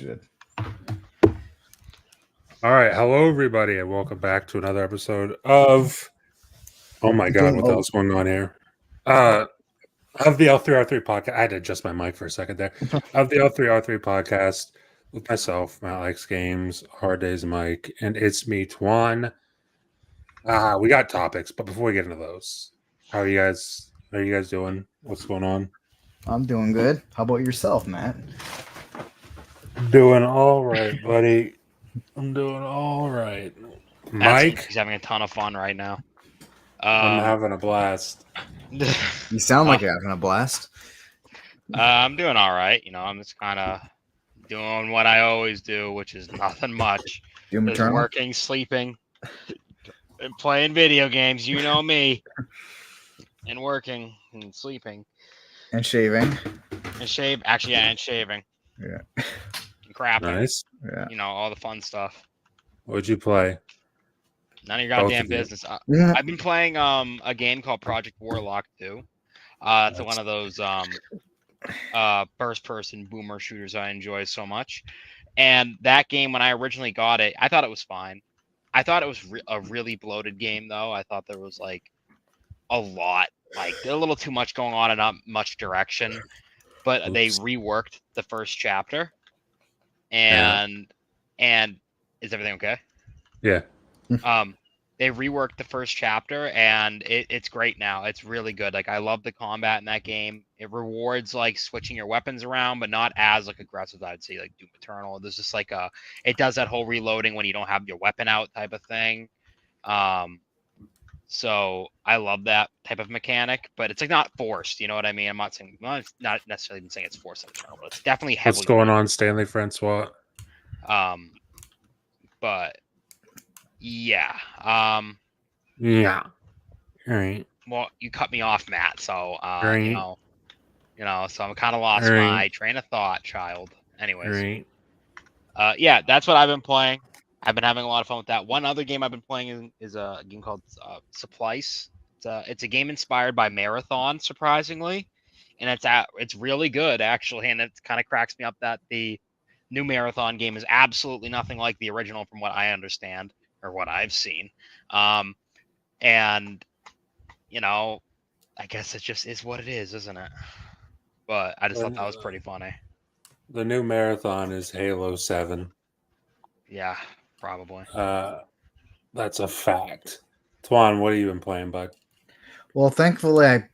you did. All right, hello everybody, and welcome back to another episode of. Oh my God, what the hell's going on here? Of the L3R3 podcast. I had to adjust my mic for a second there. Of the L3R3 podcast with myself, Matt Likes Games, Hard Days Mike, and it's me, Twan. We got topics, but before we get into those, how are you guys? How are you guys doing? What's going on? I'm doing good. How about yourself, Matt? Doing all right, buddy. I'm doing all right. Mike, He's having a ton of fun right now. I'm having a blast. You sound like you're having a blast. I'm doing all right. I'm just kind of doing what I always do, which is nothing much. Doom Just Eternal? working, sleeping, and playing video games. You know me. And working and sleeping. And shaving. And shave. Actually, yeah, and shaving. Yeah. And crapping. Nice. Yeah. All the fun stuff. What'd you play? None of your Both goddamn of you. business. I've been playing a game called Project Warlock 2. It's one of those first-person boomer shooters I enjoy so much. And that game, when I originally got it, I thought it was fine. I thought it was a really bloated game, though. I thought there was a lot, a little too much going on and not much direction. But they reworked the first chapter. And is everything okay? Yeah. They reworked the first chapter and it's great now. It's really good. I love the combat in that game. It rewards switching your weapons around, but not as aggressive as I'd say Doom Eternal. There's just it does that whole reloading when you don't have your weapon out type of thing. So I love that type of mechanic, but it's not forced. You know what I mean? I'm not saying, it's not necessarily even saying it's forced in Eternal, but it's definitely heavily. What's going on, Stanley Francois? But yeah. Yeah. All right. Well, you cut me off, Matt. So Right. So I'm kind of lost my train of thought, child. Anyways. Right. Yeah, that's what I've been playing. I've been having a lot of fun with that. One other game I've been playing is a game called Supplice. It's a game inspired by Marathon, surprisingly, and it's really good actually, and it kind of cracks me up that the new Marathon game is absolutely nothing like the original, from what I understand or what I've seen. And I guess it just is what it is, isn't it? But I just thought that was pretty funny. The new Marathon is Halo 7. Yeah, probably. That's a fact. Twan, what have you been playing, bud? Well, thankfully, I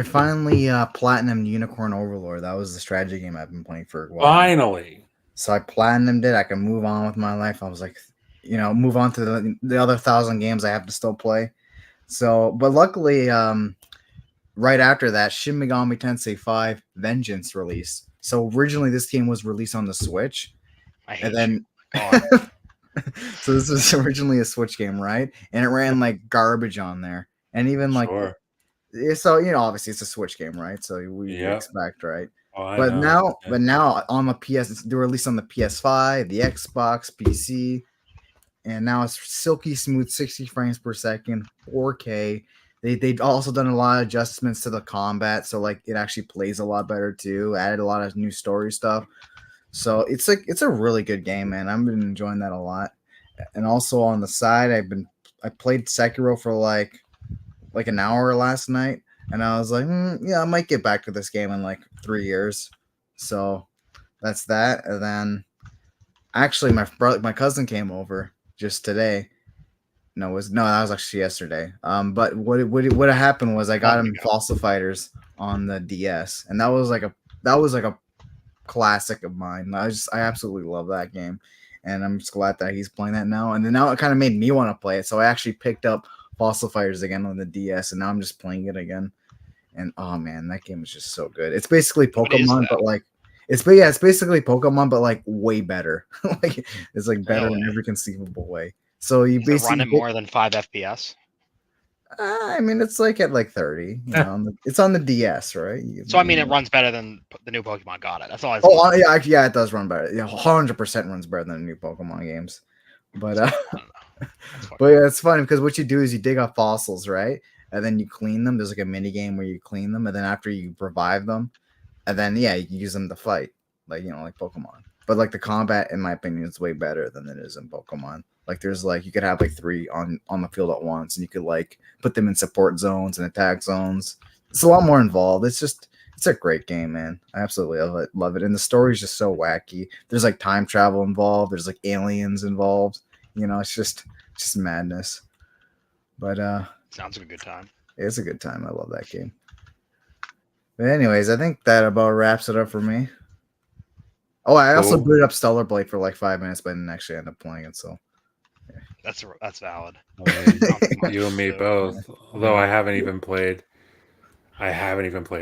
finally platinumed Unicorn Overlord. That was the strategy game I've been playing for a while. Finally. So I platinumed it. I can move on with my life. I was like, move on to the other 1,000 games I have to still play. So, but luckily, right after that, Shin Megami Tensei 5 Vengeance released. So originally this game was released on the Switch. So this was originally a Switch game, right? And it ran garbage on there. And even Sure. so obviously it's a Switch game, right? So we expect, right? Oh, but now on the PS, they're released on the PS5, the Xbox, PC, and now it's silky smooth 60 frames per second, 4K. They've also done a lot of adjustments to the combat, so it actually plays a lot better too. Added a lot of new story stuff, so it's a really good game, man. I've been enjoying that a lot. And also on the side, I played Sekiro for like an hour last night, and I was like, I might get back to this game in 3 years. So that's that. And then actually, my cousin came over just today. No, that was actually yesterday. But what happened was I got him Fossil Fighters on the DS, and that was like a classic of mine. I absolutely love that game, and I'm just glad that he's playing that now. And then now it kind of made me want to play it, so I actually picked up Fossil Fighters again on the DS, and now I'm just playing it again. And oh man, that game is just so good. It's basically Pokemon, but it's basically Pokemon, but way better. It's better in every conceivable way. So you basically run it more than 5 FPS. I mean, it's at 30. It's on the DS, right? So I mean, it runs better than the new Pokemon. Got it. That's all. Yeah, it does run better. Yeah, 100% runs better than the new Pokemon games. But but yeah, it's funny because what you do is you dig up fossils, right? And then you clean them. There's a mini game where you clean them, and then after you revive them, and then you use them to fight, like Pokemon. but like the combat, in my opinion, is way better than it is in Pokemon. Like there's like you could have like 3 on the field at once, and you could like put them in support zones and attack zones. It's a lot more involved. It's a great game, man. I absolutely love it. And the story's just so wacky. There's like time travel involved. There's like aliens involved. You know, it's just madness. But sounds like a good time. It's a good time. I love that game. But anyways, I think that about wraps it up for me. Oh, I also booted up Stellar Blade for like 5 minutes, but didn't actually end up playing it. So that's valid. You and me both. Although I haven't even played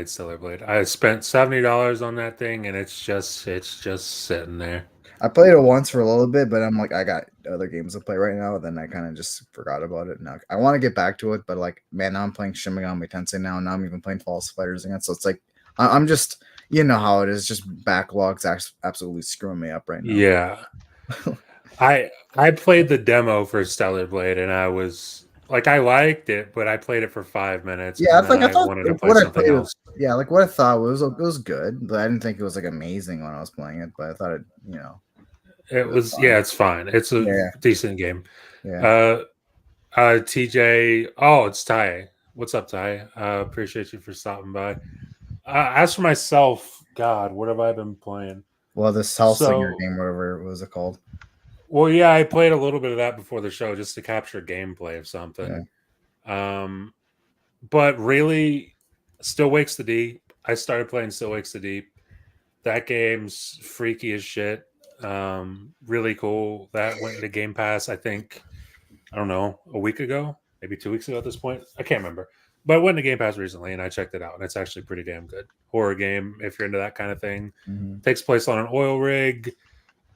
Stellar Blade. I spent $70 on that thing, and it's just sitting there. I played it once for a little bit, but I'm like, I got other games to play right now. Then I kind of just forgot about it. Now I want to get back to it, but like, man, now I'm playing Shin Megami Tensei now. Now I'm even playing False Fighters again. So it's like, I'm just, you know how it is. Just backlogs absolutely screwing me up right now. Yeah. I played the demo for Stellar Blade, and I was like, I liked it, but I played it for 5 minutes. Yeah, I thought wanted to play something else. Yeah, like what I thought was good, but I didn't think it was like amazing when I was playing it. But I thought it, you know, it was fine. Yeah, it's fine. It's a decent game. Yeah. TJ, oh, it's Ty. What's up, Ty? Appreciate you for stopping by. As for myself, God, what have I been playing? Well, this Hellsinger game, whatever was it called? Well, yeah, I played a little bit of that before the show just to capture gameplay of something. Yeah. But really, Still Wakes the Deep. I started playing Still Wakes the Deep. That game's freaky as shit. Really cool. That went into Game Pass, I think, I don't know, a week ago, maybe 2 weeks ago at this point. I can't remember. But it went to Game Pass recently, and I checked it out, and it's actually pretty damn good. Horror game, if you're into that kind of thing. Mm-hmm. Takes place on an oil rig.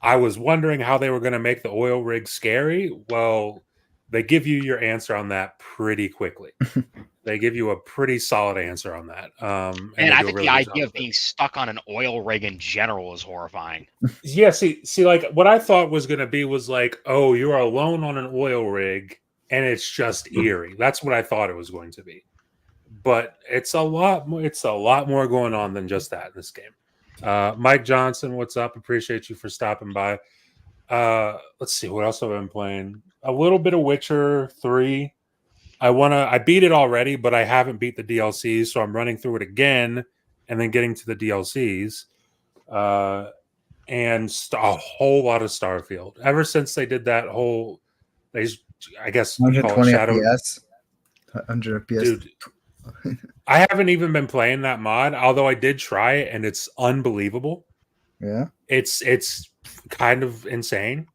I was wondering how they were going to make the oil rig scary. Well, they give you your answer on that pretty quickly. They give you a pretty solid answer on that. And I think the idea of being stuck on an oil rig in general is horrifying. Yeah, see, like what I thought was going to be was like, oh, you're alone on an oil rig, and it's just eerie. That's what I thought it was going to be. But it's a lot more going on than just that in this game. Mike Johnson, what's up? Appreciate you for stopping by. Let's see, what else have I been playing? A little bit of Witcher 3. I beat it already, but I haven't beat the DLCs, so I'm running through it again and then getting to the DLCs. And a whole lot of Starfield. Ever since they did that whole, I guess 120 FPS. 100 FPS. Dude, I haven't even been playing that mod, although I did try it, and it's unbelievable. Yeah, it's kind of insane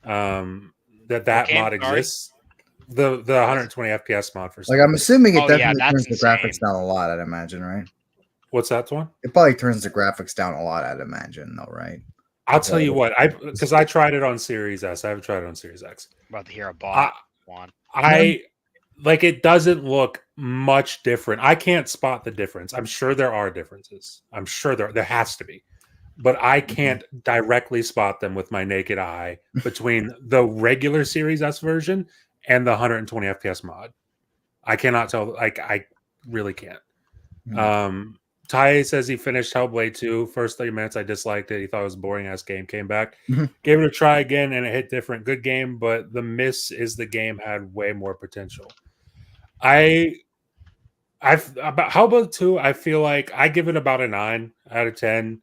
that mod exists. The 120 FPS mod for like I'm assuming it definitely turns the graphics down a lot. I'd imagine, right? What's that one? It probably turns the graphics down a lot. I'd imagine, though, right? I'll tell you what, because I tried it on Series S. I haven't tried it on Series X. About to hear a bot one. Like it doesn't look much different. I can't spot the difference. I'm sure there are differences. I'm sure there has to be. But I can't directly spot them with my naked eye between the regular Series S version and the 120 FPS mod. I cannot tell. Like I really can't. Ty says he finished Hellblade 2. First 30 minutes, I disliked it. He thought it was a boring ass game. Came back, gave it a try again, and it hit different. Good game, but the miss is the game had way more potential. About Hellblade 2, I feel like I give it about a 9 out of 10.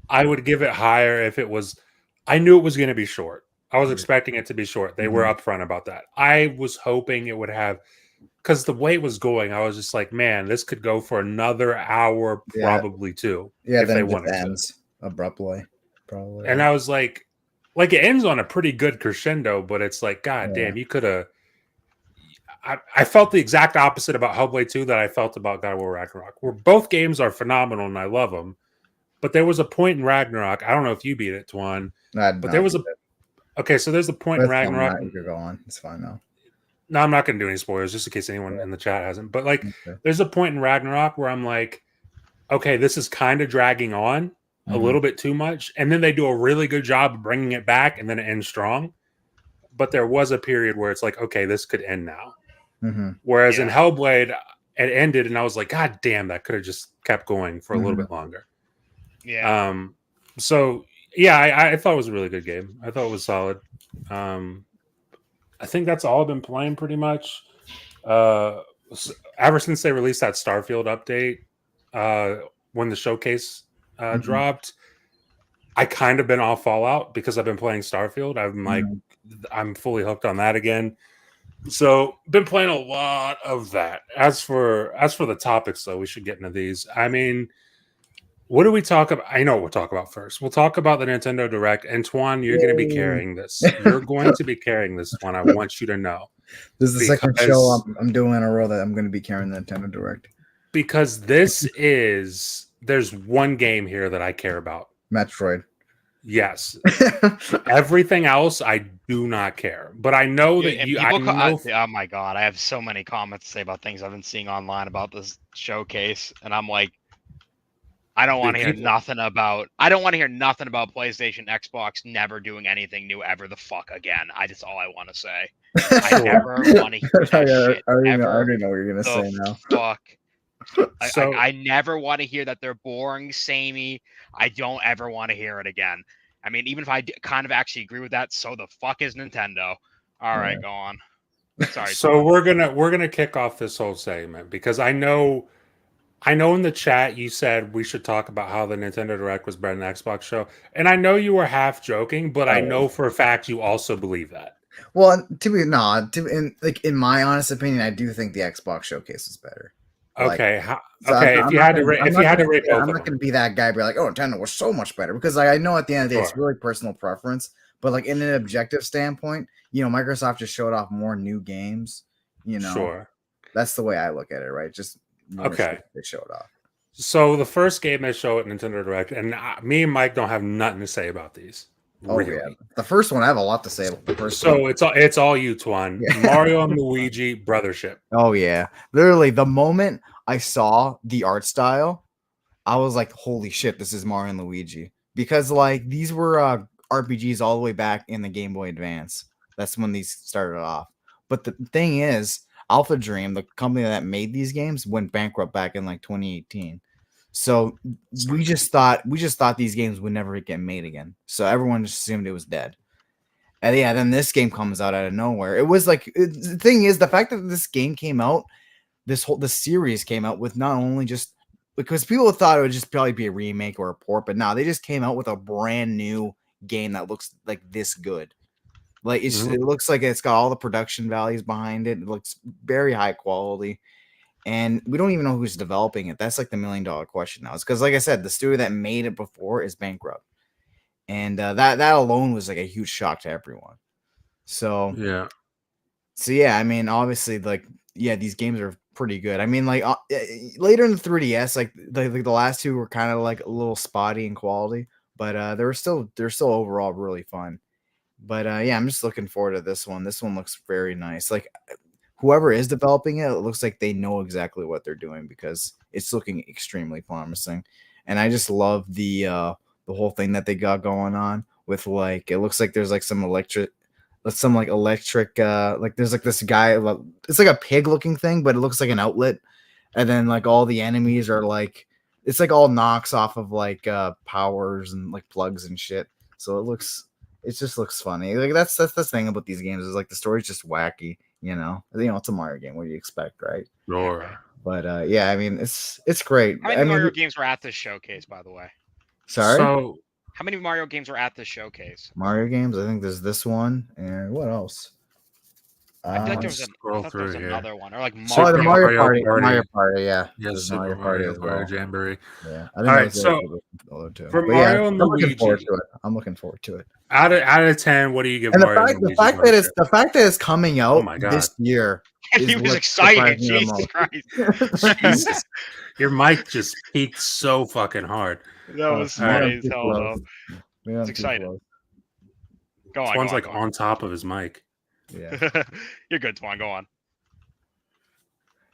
I would give it higher if it was. I knew it was going to be short. I was expecting it to be short. They were upfront about that. I was hoping it would have, because the way it was going, I was just like, man, this could go for another hour, probably two. Yeah, if then they wanted ends abruptly, probably. And I was like it ends on a pretty good crescendo, but it's like, God damn, you could have. I felt the exact opposite about Hellblade 2 that I felt about God of War Ragnarok, where both games are phenomenal and I love them. But there was a point in Ragnarok. I don't know if you beat it, Twan. But there was a. Okay, so there's a point in Ragnarok. You could go on. It's fine though. No, I'm not going to do any spoilers just in case anyone in the chat hasn't. But like, there's a point in Ragnarok where I'm like, okay, this is kind of dragging on a little bit too much. And then they do a really good job of bringing it back and then it ends strong. But there was a period where it's like, okay, this could end now. Whereas in Hellblade, it ended and I was like, God damn, that could have just kept going for a little bit longer. Yeah. So Yeah, I thought it was a really good game. I thought it was solid. I think that's all I've been playing pretty much. Ever since they released that Starfield update, when the showcase dropped, I kind of been off Fallout because I've been playing Starfield. I'm fully hooked on that again. So been playing a lot of that. As for the topics, though, we should get into these. I mean, what do we talk about? I know what we'll talk about first. We'll talk about the Nintendo Direct. Antoine, you're going to be carrying this. You're going to be carrying this one. I want you to know. This is the second show I'm doing in a row that I'm going to be carrying the Nintendo Direct. Because there's one game here that I care about. Metroid. Yes. Everything else, I do not care. But I know that you. Oh my god, I have so many comments to say about things I've been seeing online about this showcase, and I'm like, I don't want to hear nothing about. I don't want to hear nothing about PlayStation, Xbox never doing anything new ever the fuck again. That's all I want to say. I never want to hear that shit. I already know what you're gonna say now. Fuck. I never want to hear that they're boring, samey. I don't ever want to hear it again. I mean, even if I kind of actually agree with that, so the fuck is Nintendo? All right, go on. Sorry. So we're gonna kick off this whole segment because I know in the chat you said we should talk about how the Nintendo Direct was better than the Xbox show, and I know you were half joking, but I know for a fact you also believe that. Well, in my honest opinion, I do think the Xbox showcase is better. Okay, if you had to rate, I'm not going to be that guy. Be like, oh, Nintendo was so much better because I know at the end of the day it's really personal preference. But like in an objective standpoint, Microsoft just showed off more new games. That's the way I look at it, right? Just okay, they showed off. So the first game they showed at Nintendo Direct, and me and Mike don't have nothing to say about these. Really. Yeah, the first one I have a lot to say about the first. So one. it's all you, Twan. Yeah. Mario and Luigi Brothership. Oh yeah, literally the moment I saw the art style, I was like, "Holy shit, this is Mario and Luigi!" Because like these were RPGs all the way back in the Game Boy Advance. That's when these started off. But the thing is, Alpha Dream, the company that made these games, went bankrupt back in like 2018. So we just thought these games would never get made again. So everyone just assumed it was dead. And yeah, then this game comes out of nowhere. It was like the thing is the fact that this game came out, the series came out with not only just because people thought it would just probably be a remake or a port, but no, they just came out with a brand new game that looks like this good. Like it looks like it's got all the production values behind it. It looks very high quality. And we don't even know who's developing it. That's like the $1 million question now. It's because, like I said, the studio that made it before is bankrupt, and that alone was like a huge shock to everyone. So yeah. I mean, obviously, like these games are pretty good. I mean, like later in the 3DS, like the last two were kind of like a little spotty in quality, but they're still overall really fun. But yeah, I'm just looking forward to this one. This one looks very nice. Like. Whoever is developing it, it looks like they know exactly what they're doing because it's looking extremely promising. And I just love the whole thing that they got going on with like it looks like there's like some electric like there's like this guy, it's like a pig looking thing, but it looks like an outlet. And then like all the enemies are like it's like all knocks off of like powers and like plugs and shit. So it just looks funny. Like that's the thing about these games is like the story's just wacky. It's a Mario game. What do you expect, right? Sure. But yeah, I mean, it's great. How many Mario games were at this showcase, by the way? Sorry. So, how many Mario games were at this showcase? Mario games. I think there's this one, and what else? I feel like there was another one, or like the Mario Party. Mario Party, yeah. Yes, Super Mario Party Jamboree. Yeah. All right, so for Mario and Luigi, I'm looking forward to it. Out of 10, what do you give Mario and Luigi? The fact that it's coming out this year. He was excited. Jesus Christ. Jesus. Your mic just peaked so fucking hard. That was funny as hell, though. It's exciting. Go on. One's like on top of his mic. Yeah. You're good, Twan. Go on.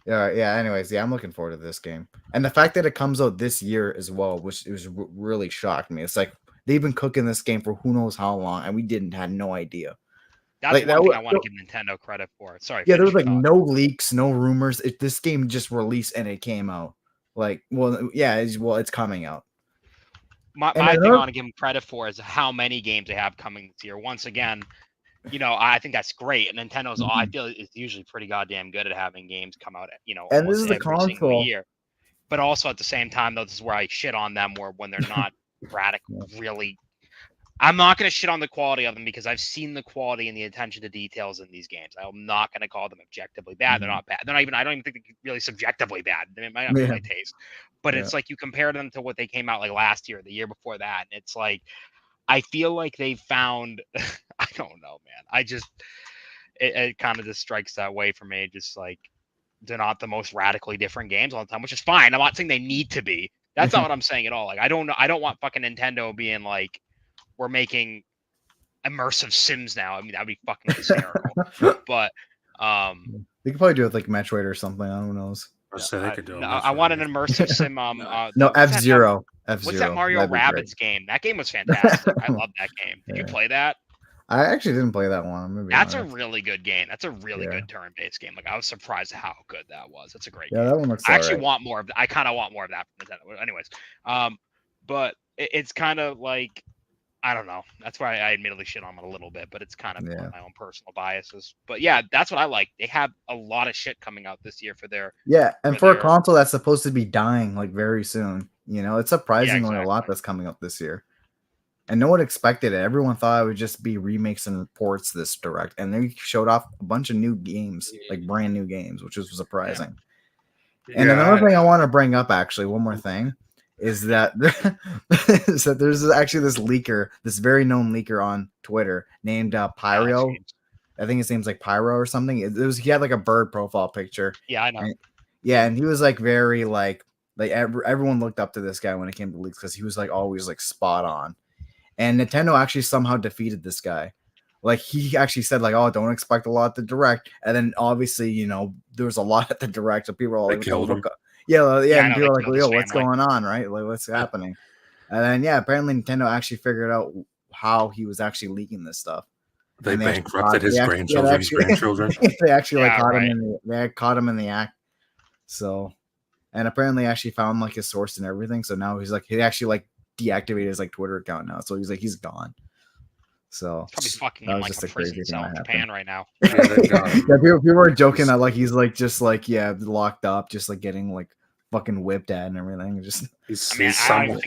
Yeah. Anyways, I'm looking forward to this game, and the fact that it comes out this year as well, which was really shocked me. It's like they've been cooking this game for who knows how long, and we had no idea. That's one thing I want to give Nintendo credit for. Sorry. Yeah, there was like no leaks, no rumors. This game just released and it came out. Like, it's coming out. my thing I want to give them credit for is how many games they have coming this year. Once again, I think that's great. And Nintendo's, I feel, is usually pretty goddamn good at having games come out, and almost this is the every single console. year. But also at the same time, though, this is where I shit on them, when they're not really. I'm not going to shit on the quality of them because I've seen the quality and the attention to details in these games. I'm not going to call them objectively bad. They're not bad. They're not even. I don't even think they're really subjectively bad. It might not be my taste, but it's like you compare them to what they came out like last year, the year before that, and it's like I feel like they found. I don't know, man. I just it kind of just strikes that way for me. Just like they're not the most radically different games all the time, which is fine. I'm not saying they need to be. That's not what I'm saying at all. Like I don't want fucking Nintendo being like, we're making immersive Sims now. I mean, that'd be fucking hysterical. But they could probably do it with like Metroid or something. I don't know. So they could do I want an immersive Sim. No, F-Zero. What's that Mario Rabbids game? That game was fantastic. I love that game. Did you play that? I actually didn't play that one. That's a really good game. That's a really good turn-based game. Like I was surprised how good that was. That's a great game. That one looks. I actually want more of. I kind of want more of that from Nintendo. Anyways, but it's kind of like, I don't know. That's why I admittedly shit on them a little bit, but it's kind of my own personal biases. But yeah, that's what I like. They have a lot of shit coming out this year for their and for a console that's supposed to be dying like very soon. It's surprisingly a lot that's coming up this year. And no one expected it. Everyone thought it would just be remakes and ports this direct. And they showed off a bunch of new games, like brand new games, which was surprising. Yeah. And another thing I want to bring up, actually, one more thing, is that there's actually this leaker, this very known leaker on Twitter named Pyro. I think his name's like Pyro or something. He had like a bird profile picture. Yeah, I know. And he was like very like everyone looked up to this guy when it came to leaks because he was like always like spot on. And Nintendo actually somehow defeated this guy. Like he actually said, like, "Oh, don't expect a lot at the direct." And then obviously, there was a lot at the direct, so people were like, killed him. And people were like, "Yo, what's going on, right? Like, what's happening?" And then apparently Nintendo actually figured out how he was actually leaking this stuff. They bankrupted his grandchildren's grandchildren. They actually caught him in the act. So, and apparently actually found like his source and everything. So now he's like, he actually like deactivated his like Twitter account now, so he's gone. So probably fucking in like a prison cell in Japan right now. People were joking that like he's like just like locked up, just like getting like fucking whipped at and everything. Just he's somewhere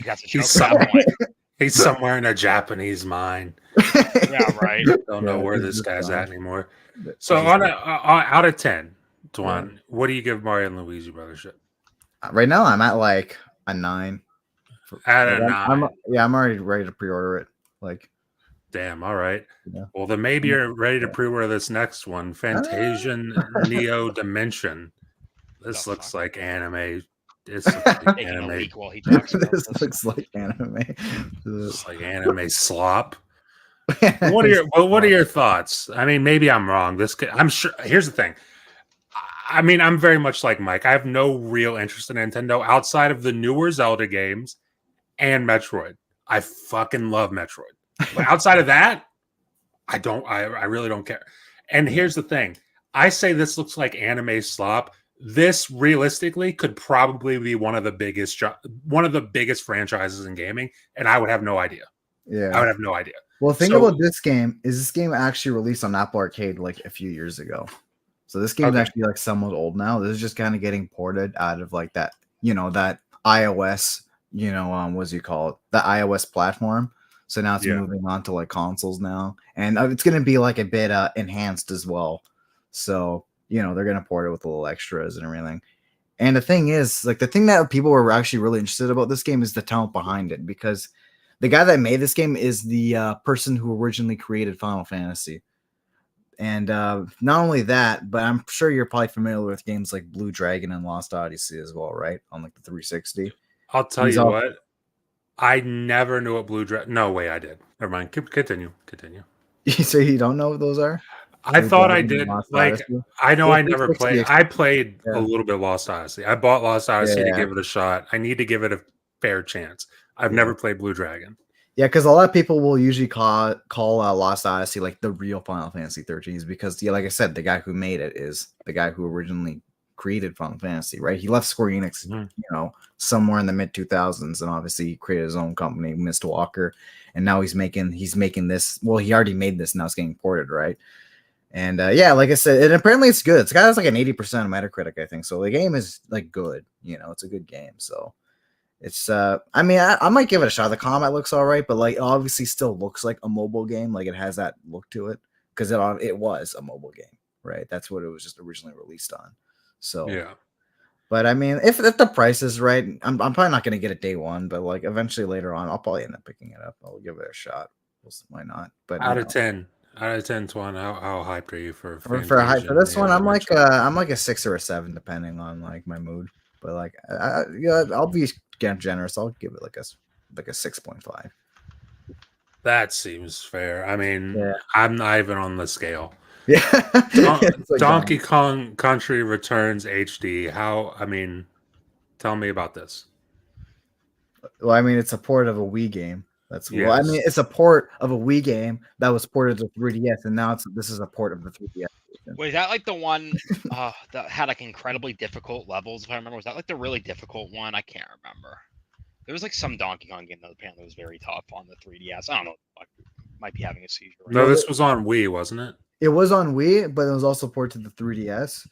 in a Japanese mine. Yeah, right. Don't know where this guy's at anymore. So out of 10, Dwan, what do you give Mario and Luigi Brothers shit? Right now, I'm at like a 9. I'm already ready to pre-order it. Like, damn, all right. Yeah. Well, then maybe you're ready to pre-order this next one, Fantasian Neo Dimension. This looks like anime. This looks like anime. This looks like anime. It's like anime slop. What are your thoughts? I mean, maybe I'm wrong. I'm sure. Here's the thing. I mean, I'm very much like Mike. I have no real interest in Nintendo outside of the newer Zelda games and Metroid. I fucking love Metroid. But outside of that, I really don't care. And here's the thing. I say this looks like anime slop. This realistically could probably be one of the biggest franchises in gaming, and I would have no idea. Yeah. I would have no idea. Well, think about this game. Is this game actually released on Apple Arcade like a few years ago? So this game is actually like somewhat old now. This is just kind of getting ported out of like that, that iOS, what's you call it? The iOS platform. So now it's moving on to like consoles now. And it's going to be like a bit enhanced as well. So, they're going to port it with a little extras and everything. And the thing is, like the thing that people were actually really interested about this game is the talent behind it. Because the guy that made this game is the person who originally created Final Fantasy. And not only that, but I'm sure you're probably familiar with games like Blue Dragon and Lost Odyssey as well, right? On like the 360. I'll tell you what. I never knew what Blue Dragon. No way, I did. Never mind. Continue. So you don't know what those are? I thought I did. Like I know I never played. I played a little bit of Lost Odyssey. I bought Lost Odyssey to give it a shot. I need to give it a fair chance. I've never played Blue Dragon. Yeah, because a lot of people will usually call Lost Odyssey like the real Final Fantasy 13, because like I said, the guy who made it is the guy who originally created Final Fantasy, right? He left Square Enix, somewhere in the mid 2000s, and obviously he created his own company, Myth Wukong, and now he's making this. Well, he already made this, now it's getting ported, right? And like I said, and apparently it's good. It's got like an 80% Metacritic, I think. So the game is like good. It's a good game. So it's I mean, I might give it a shot. The combat looks all right, but like obviously still looks like a mobile game. Like it has that look to it because it was a mobile game, right? That's what it was just originally released on. So yeah. But I mean, if the price is right, I'm probably not gonna get it day one, but like eventually later on, I'll probably end up picking it up. I'll give it a shot. Why not? But Out of 10, Twan, how hyped are you for a hype for this one? I'm like a 6 or a 7, depending on like my mood. But like, I'll be generous. I'll give it like a 6.5. That seems fair. I mean, Yeah. I'm not even on the scale. Yeah. Like Donkey Kong Country Returns HD. Tell me about this. Well, I mean, it's a port of a Wii game. Yes. I mean, it's a port of a Wii game that was ported to 3DS, and now this is a port of the 3DS. Wait, is that like the one that had like incredibly difficult levels? If I remember, was that like the really difficult one? I can't remember. There was like some Donkey Kong game that apparently was very tough on the 3DS. I don't know. I might be having a seizure. No, this was on Wii, wasn't it? It was on Wii, but it was also ported to the 3DS.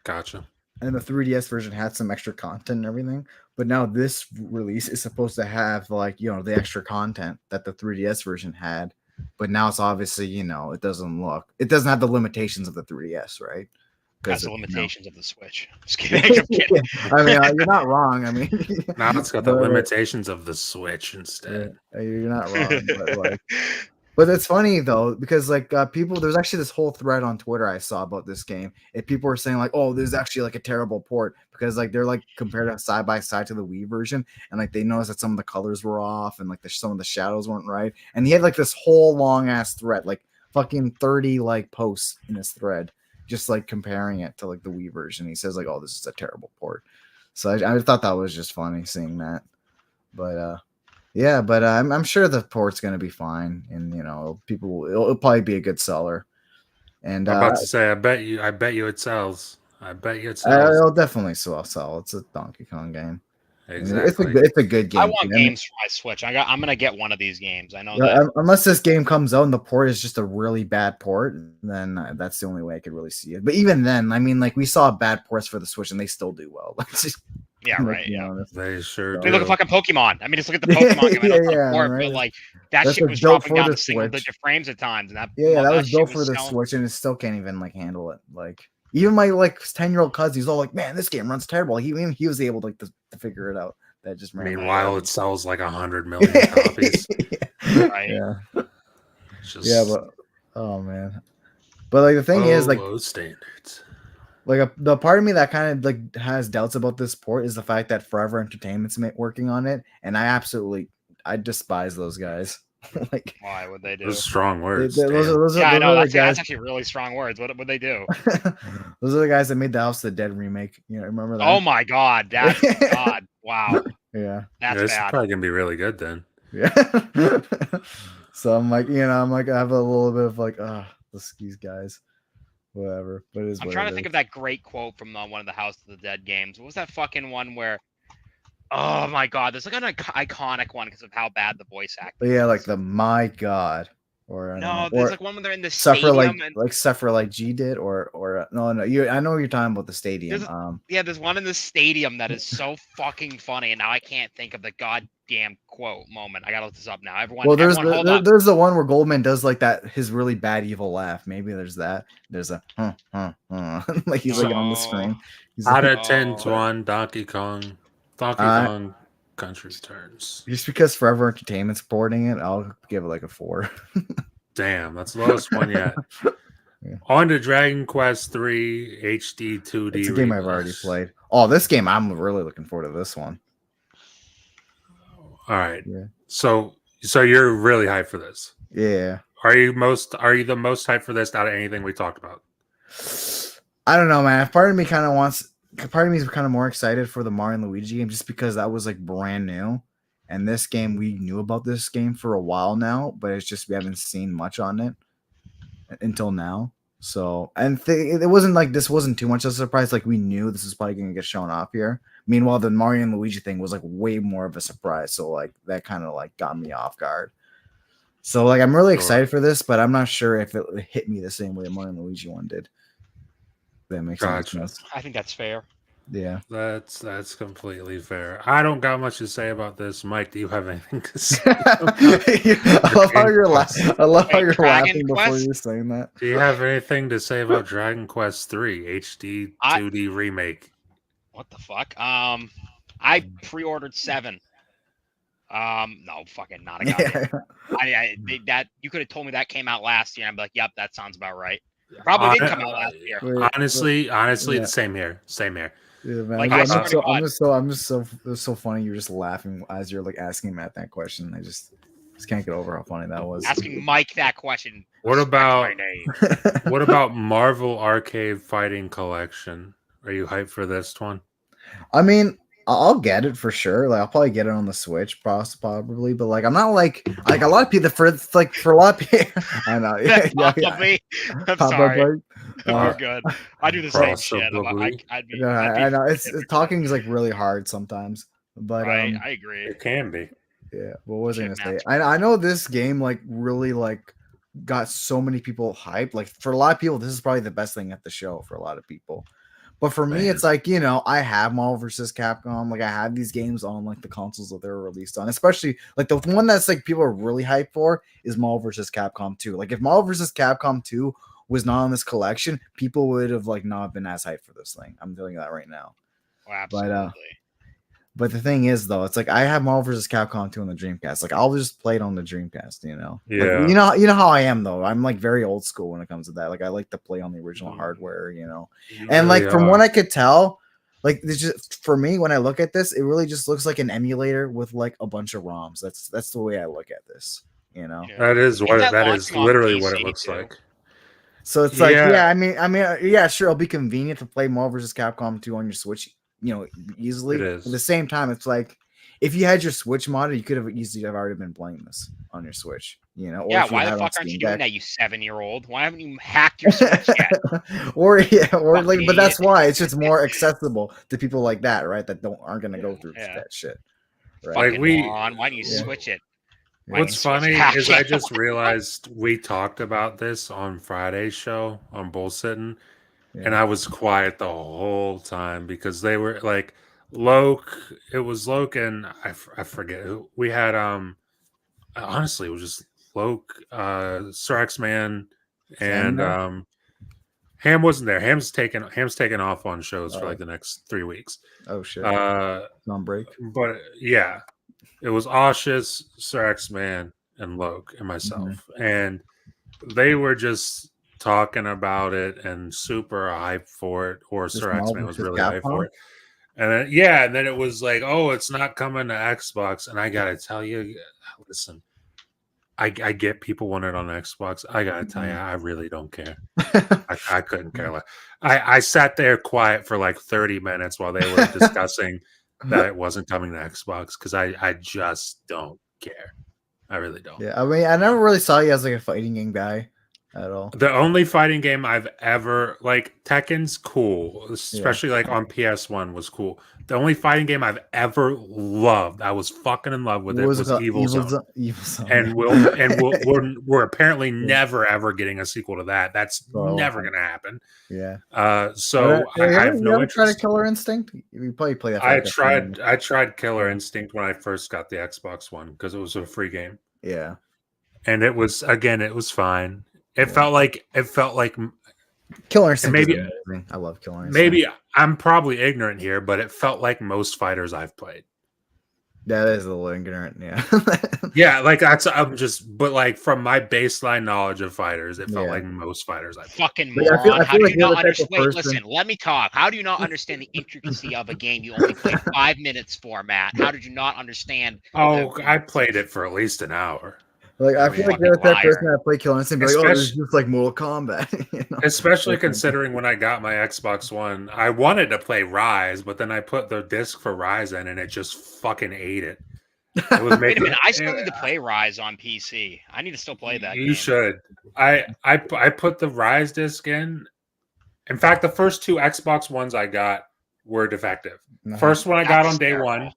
Gotcha. And the 3DS version had some extra content and everything. But now this release is supposed to have like, the extra content that the 3DS version had. But now it's obviously, it doesn't have the limitations of the 3DS, right? That's the limitations of the Switch. Just kidding. I'm kidding. I mean, you're not wrong. I mean, now it's got the limitations of the Switch instead. Yeah, you're not wrong. But it's funny though, because like there's actually this whole thread on Twitter I saw about this game, and people were saying like, "Oh, this is actually like a terrible port," because like they're like compared it side by side to the Wii version, and like they noticed that some of the colors were off, and like some of the shadows weren't right, and he had like this whole long ass thread, like fucking 30 like posts in this thread, just like comparing it to like the Wii version. He says like, "Oh, this is a terrible port," so I thought that was just funny seeing that, but yeah, but I'm sure the port's gonna be fine, and it'll probably be a good seller. And I'm about to say, I bet you it sells. It'll definitely sell. It's a Donkey Kong game. Exactly. It's a good game. I want games for my Switch. I'm gonna get one of these games. I know that. Unless this game comes out and the port is just a really bad port, then that's the only way I could really see it. But even then, I mean, like we saw bad ports for the Switch, and they still do well. Yeah, right. Yeah. They sure do. Look at fucking Pokemon. I mean, just look at the Pokemon game. Right. But like that shit was dropping down to single-digit frames at times, and that was built for the Switch, and it still can't even like handle it. Like even my 10-year-old cousin, he's all like, "Man, this game runs terrible." He was able to figure it out. That just meanwhile it sells like 100 million copies. Right. Yeah. But oh man. But like the thing is like low standards. Like the part of me that kind of like has doubts about this port is the fact that Forever Entertainment's working on it, and I despise those guys. Like, why would they do? Those strong words. I know that's actually really strong words. What would they do? Those are the guys that made the House of the Dead remake. Remember that? Oh my god, that's god! Wow. Yeah, that's this bad. Is probably gonna be really good then. Yeah. So I'm like, I have a little bit of like, these guys. Whatever, but I'm trying to think of that great quote from one of the House of the Dead games. What was that fucking one where? Oh my god, there's like an iconic one because of how bad the voice acting. Yeah, like the my god, or no, there's like one when they're in the stadium suffer like G did, or no, I know you're talking about the stadium. There's one in the stadium that is so fucking funny, and now I can't think of the goddamn quote moment. I gotta look this up now. There's the one where Goldman does like that his really bad evil laugh. Maybe there's that. There's a like he's like on the screen. Out of 10 to 1, Donkey Kong Country Returns. Just because Forever Entertainment's porting it, I'll give it like a 4. Damn, that's the lowest one yet. Yeah. On to Dragon Quest 3 HD 2D. It's a game I've already played. Oh, this game, I'm really looking forward to this one. All right. Yeah. So you're really hyped for this. Yeah. Are you the most hyped for this out of anything we talked about? I don't know, man. Part of me is kind of more excited for the Mario and Luigi game just because that was like brand new. And this game, we knew about this game for a while now, but it's just we haven't seen much on it until now. So, and it wasn't like this wasn't too much of a surprise. Like we knew this was probably gonna get shown off here. Meanwhile, the Mario and Luigi thing was like way more of a surprise. So like that kind of like got me off guard. So like I'm really excited for this, but I'm not sure if it hit me the same way the Mario and Luigi one did. That makes sense. I think that's fair. Yeah, that's completely fair. I don't got much to say about this. Mike, do you have anything to say? I love how you're laughing. I love how you're Dragon laughing before Quest? you're saying that. Do you have anything to say about Dragon Quest 3 HD 2D remake? What the fuck? I pre-ordered 7. No, fucking not a goddamn. That you could have told me that came out last year. I'm like, yep, that sounds about right. Probably did come out last year. Honestly, yeah. Same here. Yeah, man. Like, I'm just so funny. You're just laughing as you're like asking Matt that question. I just can't get over how funny that was. Asking Mike that question. What about my name? What about Marvel Arcade Fighting Collection? Are you hyped for this one? I mean, I'll get it for sure. Like I'll probably get it on the Switch, probably. But like I'm not like a lot of people for a lot of people. I know. Probably. I'm sorry. We're good. I do the same shit. I know it's talking is like really hard sometimes. But I agree. It can be. Yeah. What was I gonna say? I know this game like really like got so many people hyped. Like for a lot of people, this is probably the best thing at the show for a lot of people. But for me, it's like, I have Marvel vs. Capcom. Like I have these games on like the consoles that they're released on. Especially like the one that's like people are really hyped for is Marvel vs. Capcom 2. Like if Marvel vs. Capcom 2 was not on this collection, people would have like not been as hyped for this thing. I'm telling you that right now. Oh, absolutely. But the thing is, though, it's like I have Marvel vs. Capcom 2 on the Dreamcast. Like I'll just play it on the Dreamcast, Yeah. Like, you know how I am though. I'm like very old school when it comes to that. Like I like to play on the original hardware, And like from what I could tell, like it's just for me when I look at this, it really just looks like an emulator with like a bunch of ROMs. That's the way I look at this. Yeah. That is literally what it looks like. So it's like, I mean, yeah, sure, it'll be convenient to play Marvel vs. Capcom 2 on your Switch. Easily. At the same time, it's like if you had your Switch modded, you could have easily already been playing this on your Switch. Or why the fuck aren't you doing that, you 7-year-old? Why haven't you hacked your Switch yet? But that's why it's just more accessible to people like that, right? That aren't gonna go through that shit. Right? Why don't you switch it? What's funny is I just realized we talked about this on Friday's show on Bullsitting. Yeah. And I was quiet the whole time because they were like Loke. It was Loke and I forget who we had. Honestly, it was just Loke, Sir X-Man, and Ham wasn't there. Ham's taken off on shows for like the next 3 weeks. Oh shit! On break. But yeah, it was Aushus, Sir X-Man, and Loke and myself, and they were just talking about it and super hyped for it, or Sir X-Man was really hyped for it. And then it was like, oh, it's not coming to Xbox. And I gotta tell you, listen, I get people want it on Xbox. I gotta tell you, I really don't care. I couldn't care less. I sat there quiet for like 30 minutes while they were discussing that it wasn't coming to Xbox because I just don't care. I really don't. Yeah, I mean, I never really saw you as like a fighting game guy at all. The only fighting game I've ever Tekken's cool, especially like on PS1 was cool. The only fighting game I've ever loved, I was fucking in love with it, was Evil Zone. And we're apparently never ever getting a sequel to that. That's never gonna happen. Yeah. So I have no interest. Tried Killer Instinct? You probably play that. I tried Killer Instinct when I first got the Xbox One because it was a free game. Yeah. And it was fine. It felt like Killer Instinct. Maybe I love Killer Instinct. Maybe I'm probably ignorant here, but it felt like most fighters I've played. That is a little ignorant, yeah. Yeah, but like from my baseline knowledge of fighters, it felt like most fighters I've played. Fucking moron. How do you not understand? Wait, listen, let me talk. How do you not understand the intricacy of a game you only played 5 minutes for, Matt? How did you not understand? Oh, I played it for at least an hour. Like I feel like you're the type of person that play Killer Instinct, like, it's just like Mortal Kombat. Especially considering when I got my Xbox One, I wanted to play Rise, but then I put the disc for Rise in, and it just fucking ate it. It was Wait a making. minute, I still need to play Rise on PC. I need to still play that You game. should. I put the Rise disc in. In fact, the first 2 Xbox Ones I got were defective. Nice. First one I got That's on day terrible. 1.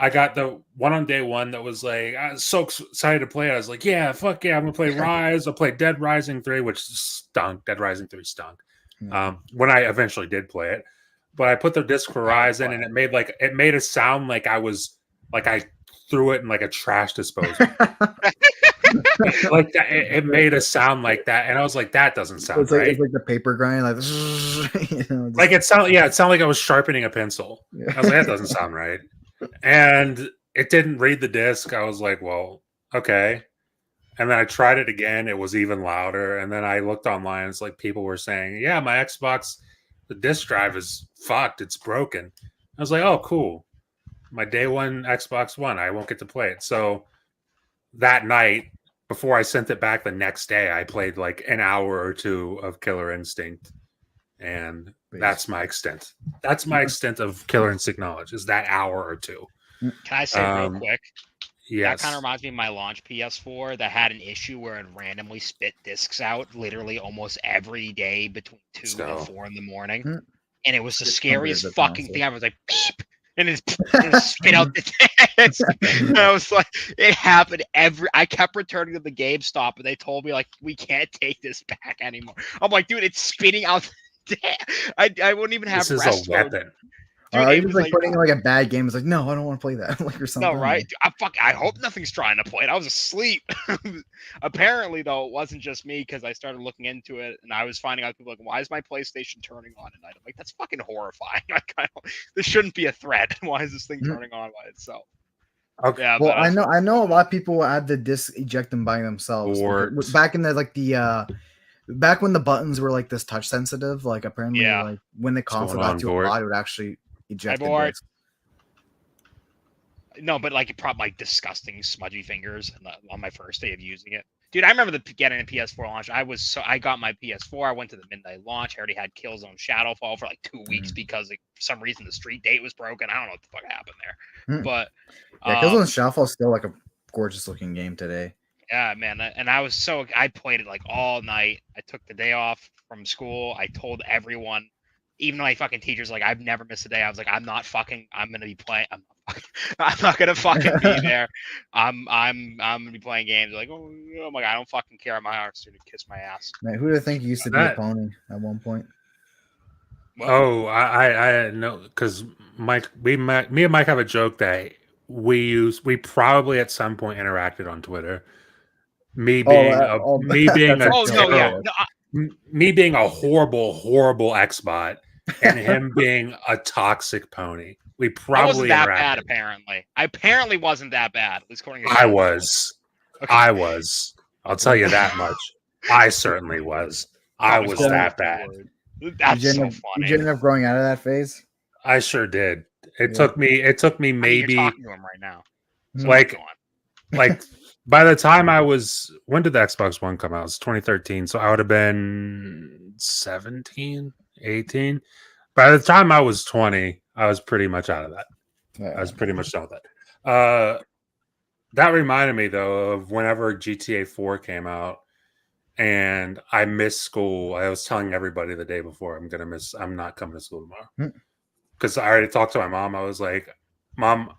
I got the one on day 1 that was like, I was so excited to play it. I was like, yeah, fuck yeah, I'm gonna play Rise. I'll play Dead Rising 3, which stunk. Dead Rising 3 stunk. When I eventually did play it, but I put the disc for Rise in, and it made a sound like I threw it in like a trash disposal. Like that, it made a sound like that, and I was like, that doesn't sound right. It's like the paper grind, like like it sounded like I was sharpening a pencil. Yeah. I was like, that doesn't sound right. And it didn't read the disc. I was like, well, okay. And then I tried it again. It was even louder. And then I looked online. It's like people were saying, yeah, my Xbox, the disc drive is fucked. It's broken. I was like, oh, cool. My day 1 Xbox One, I won't get to play it. So that night, before I sent it back the next day, I played like an hour or 2 of Killer Instinct. And that's my extent. That's my extent of Killer Instinct knowledge, is that hour or 2. Can I say real quick? Yes. That kind of reminds me of my launch PS4 that had an issue where it randomly spit discs out literally almost every day between 2 and 4 in the morning. And it was the scariest fucking thing. I was like, beep, and it spit out the disc. And I was like, it happened I kept returning to the GameStop, and they told me, like, we can't take this back anymore. I'm like, dude, it's spitting out the disc. I wouldn't even have this is rest a weapon. Dude, he was like putting like a bad game. It's like, no, I don't want to play that. Like or something. No, right? I hope nothing's trying to play it. I was asleep. Apparently, though, it wasn't just me because I started looking into it and I was finding out people like, why is my PlayStation turning on at night? I'm like, that's fucking horrifying. This shouldn't be a threat. Why is this thing turning on by itself? Okay. Yeah, well, I know a lot of people add the disc eject them by themselves. Back in the back when the buttons were like this touch sensitive, like apparently like when the console got too hot, it would actually eject the disc. No, but like it probably like disgusting smudgy fingers on my first day of using it. Dude, I remember getting a PS4 launch. I got my PS4. I went to the midnight launch. I already had Killzone Shadowfall for like 2 weeks because like, for some reason the street date was broken. I don't know what the fuck happened there. But yeah, Killzone Shadowfall is still like a gorgeous looking game today. Yeah, man. And I played it like all night. I took the day off from school. I told everyone, even though my fucking teacher's like, I've never missed a day. I was like, I'm gonna be playing. I'm not gonna fucking be there. I'm gonna be playing games. Like, oh my god, I don't fucking care. My heart's to kiss my ass. Man, who do you think used to be a pony at one point? Oh, I know, because me and Mike have a joke that we probably at some point interacted on Twitter. Me being a horrible Xbot and him being a toxic pony. We probably wasn't that bad. Apparently, I apparently wasn't that bad. At least according to I was. Okay. I was. I'll tell you that much. I certainly was. I was that bad. That's so funny. Did you end up growing out of that phase? I sure did. It took me maybe. You're talking to him right now. So like by the time when did the Xbox One come out? It was 2013. So I would have been 17, 18. By the time I was 20, I was pretty much out of that. Yeah. I was pretty much done with that. That reminded me though of whenever GTA 4 came out and I missed school. I was telling everybody the day before I'm not coming to school tomorrow. Because I already talked to my mom. I was like, Mom,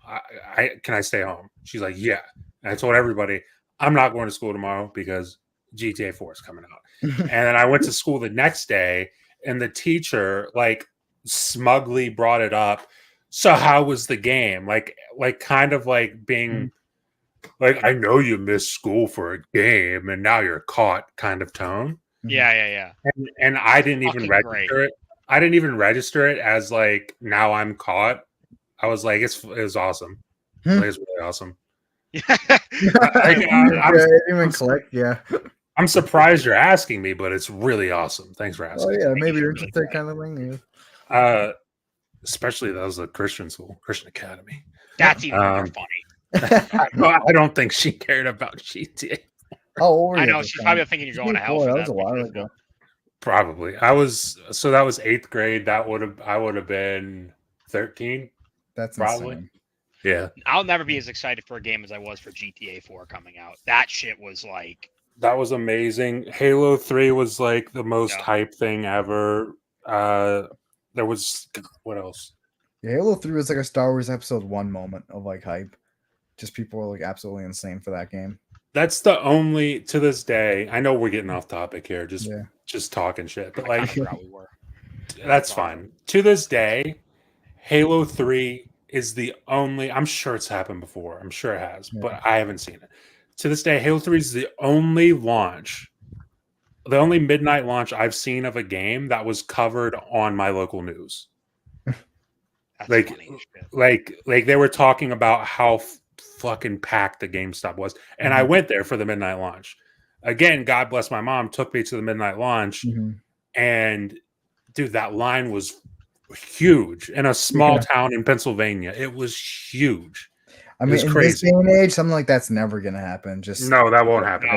can I stay home? She's like, yeah. And I told everybody, I'm not going to school tomorrow because GTA 4 is coming out. And then I went to school the next day and the teacher like smugly brought it up. So how was the game? Like kind of like being like, I know you missed school for a game and now you're caught kind of tone. Yeah. And I didn't even register it. I didn't even register it as like, now I'm caught. I was like, it was awesome. Like, it's really awesome. I'm surprised you're asking me, but it's really awesome. Thanks for asking. Oh yeah, maybe you're interested kind of thing. Especially that was a Christian school, Christian Academy. That's even more funny. I don't think she cared about GTA. Oh, I know she's probably thinking you're going to hell. That was a while ago. Probably. That was 8th grade. I would have been 13. That's probably. Insane. Yeah. I'll never be as excited for a game as I was for GTA 4 coming out. That shit was like, That was amazing. Halo 3 was like the most Yeah. hype thing ever. There was what else? Yeah, Halo 3 was like a Star Wars Episode 1 moment of like hype. Just people were like absolutely insane for that game. That's the only to this day. I know we're getting off topic here, Yeah. just talking shit, but I kind like of forgot we were. that's fine. To this day, Halo 3 is the only. I'm sure it's happened before. I'm sure it has, but I haven't seen it. To this day, Halo 3 is the only launch, the only midnight launch I've seen of a game that was covered on my local news. That's Like, funny as shit. like they were talking about how fucking packed the GameStop was, and I went there for the midnight launch. Again, God bless my mom, took me to the midnight launch, and dude, that line was huge in a small town in Pennsylvania. It was huge. I mean, in this day and age, something like that's never gonna happen. Just no, that won't happen.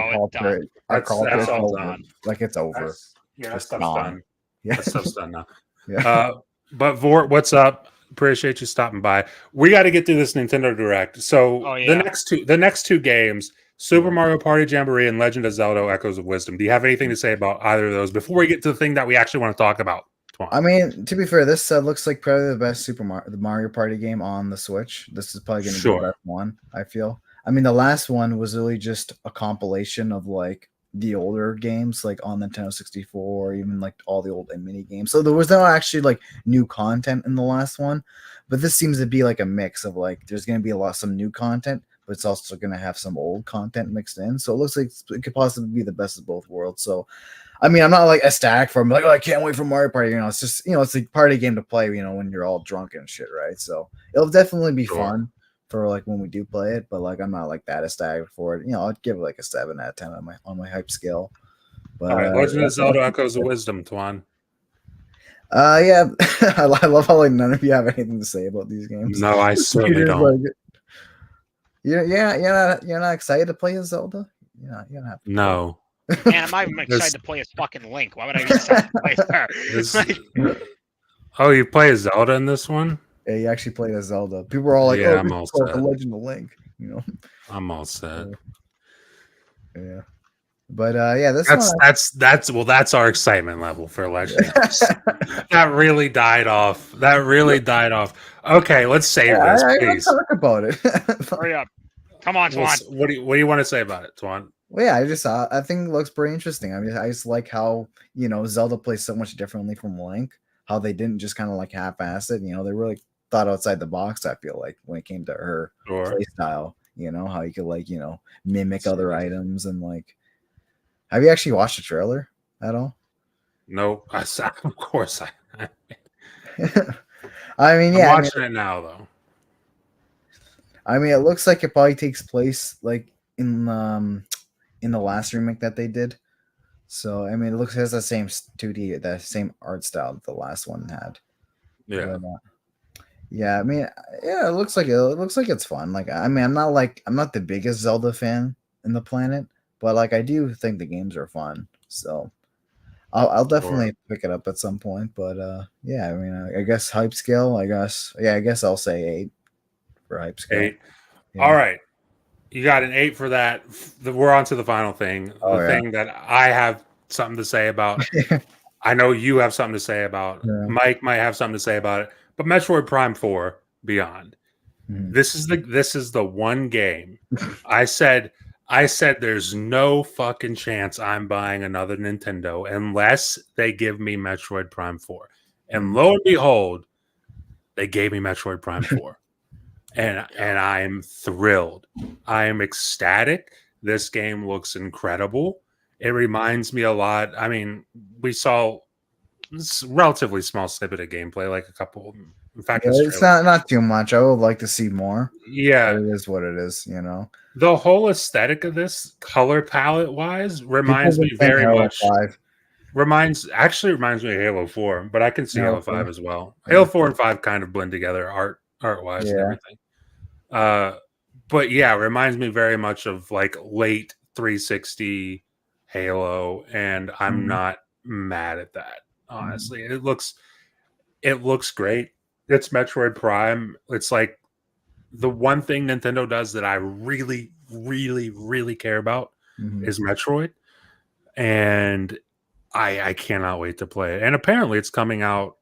Our culture That's is all over. done. Like it's over. That stuff's done. Yeah. That stuff's done now. Yeah. But Vort, what's up? Appreciate you stopping by. We got to get through this Nintendo Direct. So the next two games, Super Mario Party Jamboree and Legend of Zelda: Echoes of Wisdom. Do you have anything to say about either of those before we get to the thing that we actually want to talk about? I mean, to be fair, this looks like probably the best the Mario Party game on the Switch. This is probably going to be the best one, I feel. I mean, the last one was really just a compilation of like the older games, like on Nintendo 64, or even like all the old mini games. So there was no actually like new content in the last one, but this seems to be like a mix of like there's going to be some new content, but it's also going to have some old content mixed in. So it looks like it could possibly be the best of both worlds. So I mean, I'm not like ecstatic for him, like, oh, I can't wait for Mario Party. You know, it's just, it's a party game to play, when you're all drunk and shit, right? So it'll definitely be fun for like when we do play it, but like I'm not like that ecstatic for it. I'd give it like a 7 out of 10 on my hype scale. But all right, Legend of Zelda: Echoes of Wisdom, Twan. Yeah, I love how like none of you have anything to say about these games. No, I certainly don't. Like, you're not excited to play a Zelda? You're not have to. No. Man, I'm not even excited to play as fucking Link. Why would I be excited to play her? Oh, you play as Zelda in this one? Yeah, you actually played as Zelda. People are all like, I'm all set. The Legend of Link, I'm all set. Yeah. But yeah, that's our excitement level for Legend. That really died off. Okay, let's save this, please. Talk about it. Hurry up. Come on, Twan. What do you want to say about it, Twan? Well, yeah, I think it looks pretty interesting. I mean, I just like how, Zelda plays so much differently from Link, how they didn't just kind of like half-ass it. They really thought outside the box, I feel like, when it came to her play style, how you could like, mimic other items and like. Have you actually watched the trailer at all? No, of course I. I mean, yeah, I'm watching it now though. I mean, it looks like it probably takes place like in the last remake that they did. So I mean, it has the same 2D, the same art style that the last one had. Yeah. But, yeah, I mean, yeah, it looks like it's fun. Like, I mean, I'm not the biggest Zelda fan in the planet, but like I do think the games are fun. So I'll definitely pick it up at some point. But yeah, I mean, I guess hype scale. I guess I'll say 8 for hype scale. 8. Yeah. All right. You got an 8 for that. We're on to the final thing. Thing that I have something to say about. I know you have something to say about. Yeah. Mike might have something to say about it. But Metroid Prime 4 Beyond. Mm-hmm. This is the one game I said there's no fucking chance I'm buying another Nintendo unless they give me Metroid Prime 4. And lo and behold, they gave me Metroid Prime 4. And I'm thrilled. I am ecstatic. This game looks incredible. It reminds me a lot. I mean, we saw this relatively small snippet of gameplay, like a couple. In fact, it's not too much. I would like to see more. Yeah, but it is what it is. The whole aesthetic of this, color palette wise, reminds me very much. Reminds me of Halo 4, but I can see Halo 5 as well. Halo 4 and 5 kind of blend together art wise and everything. But yeah, it reminds me very much of like late 360 Halo, and I'm not mad at that. Honestly, it looks great. It's Metroid Prime. It's like the one thing Nintendo does that I really, really, really care about is Metroid, and I cannot wait to play it. And apparently, it's coming out.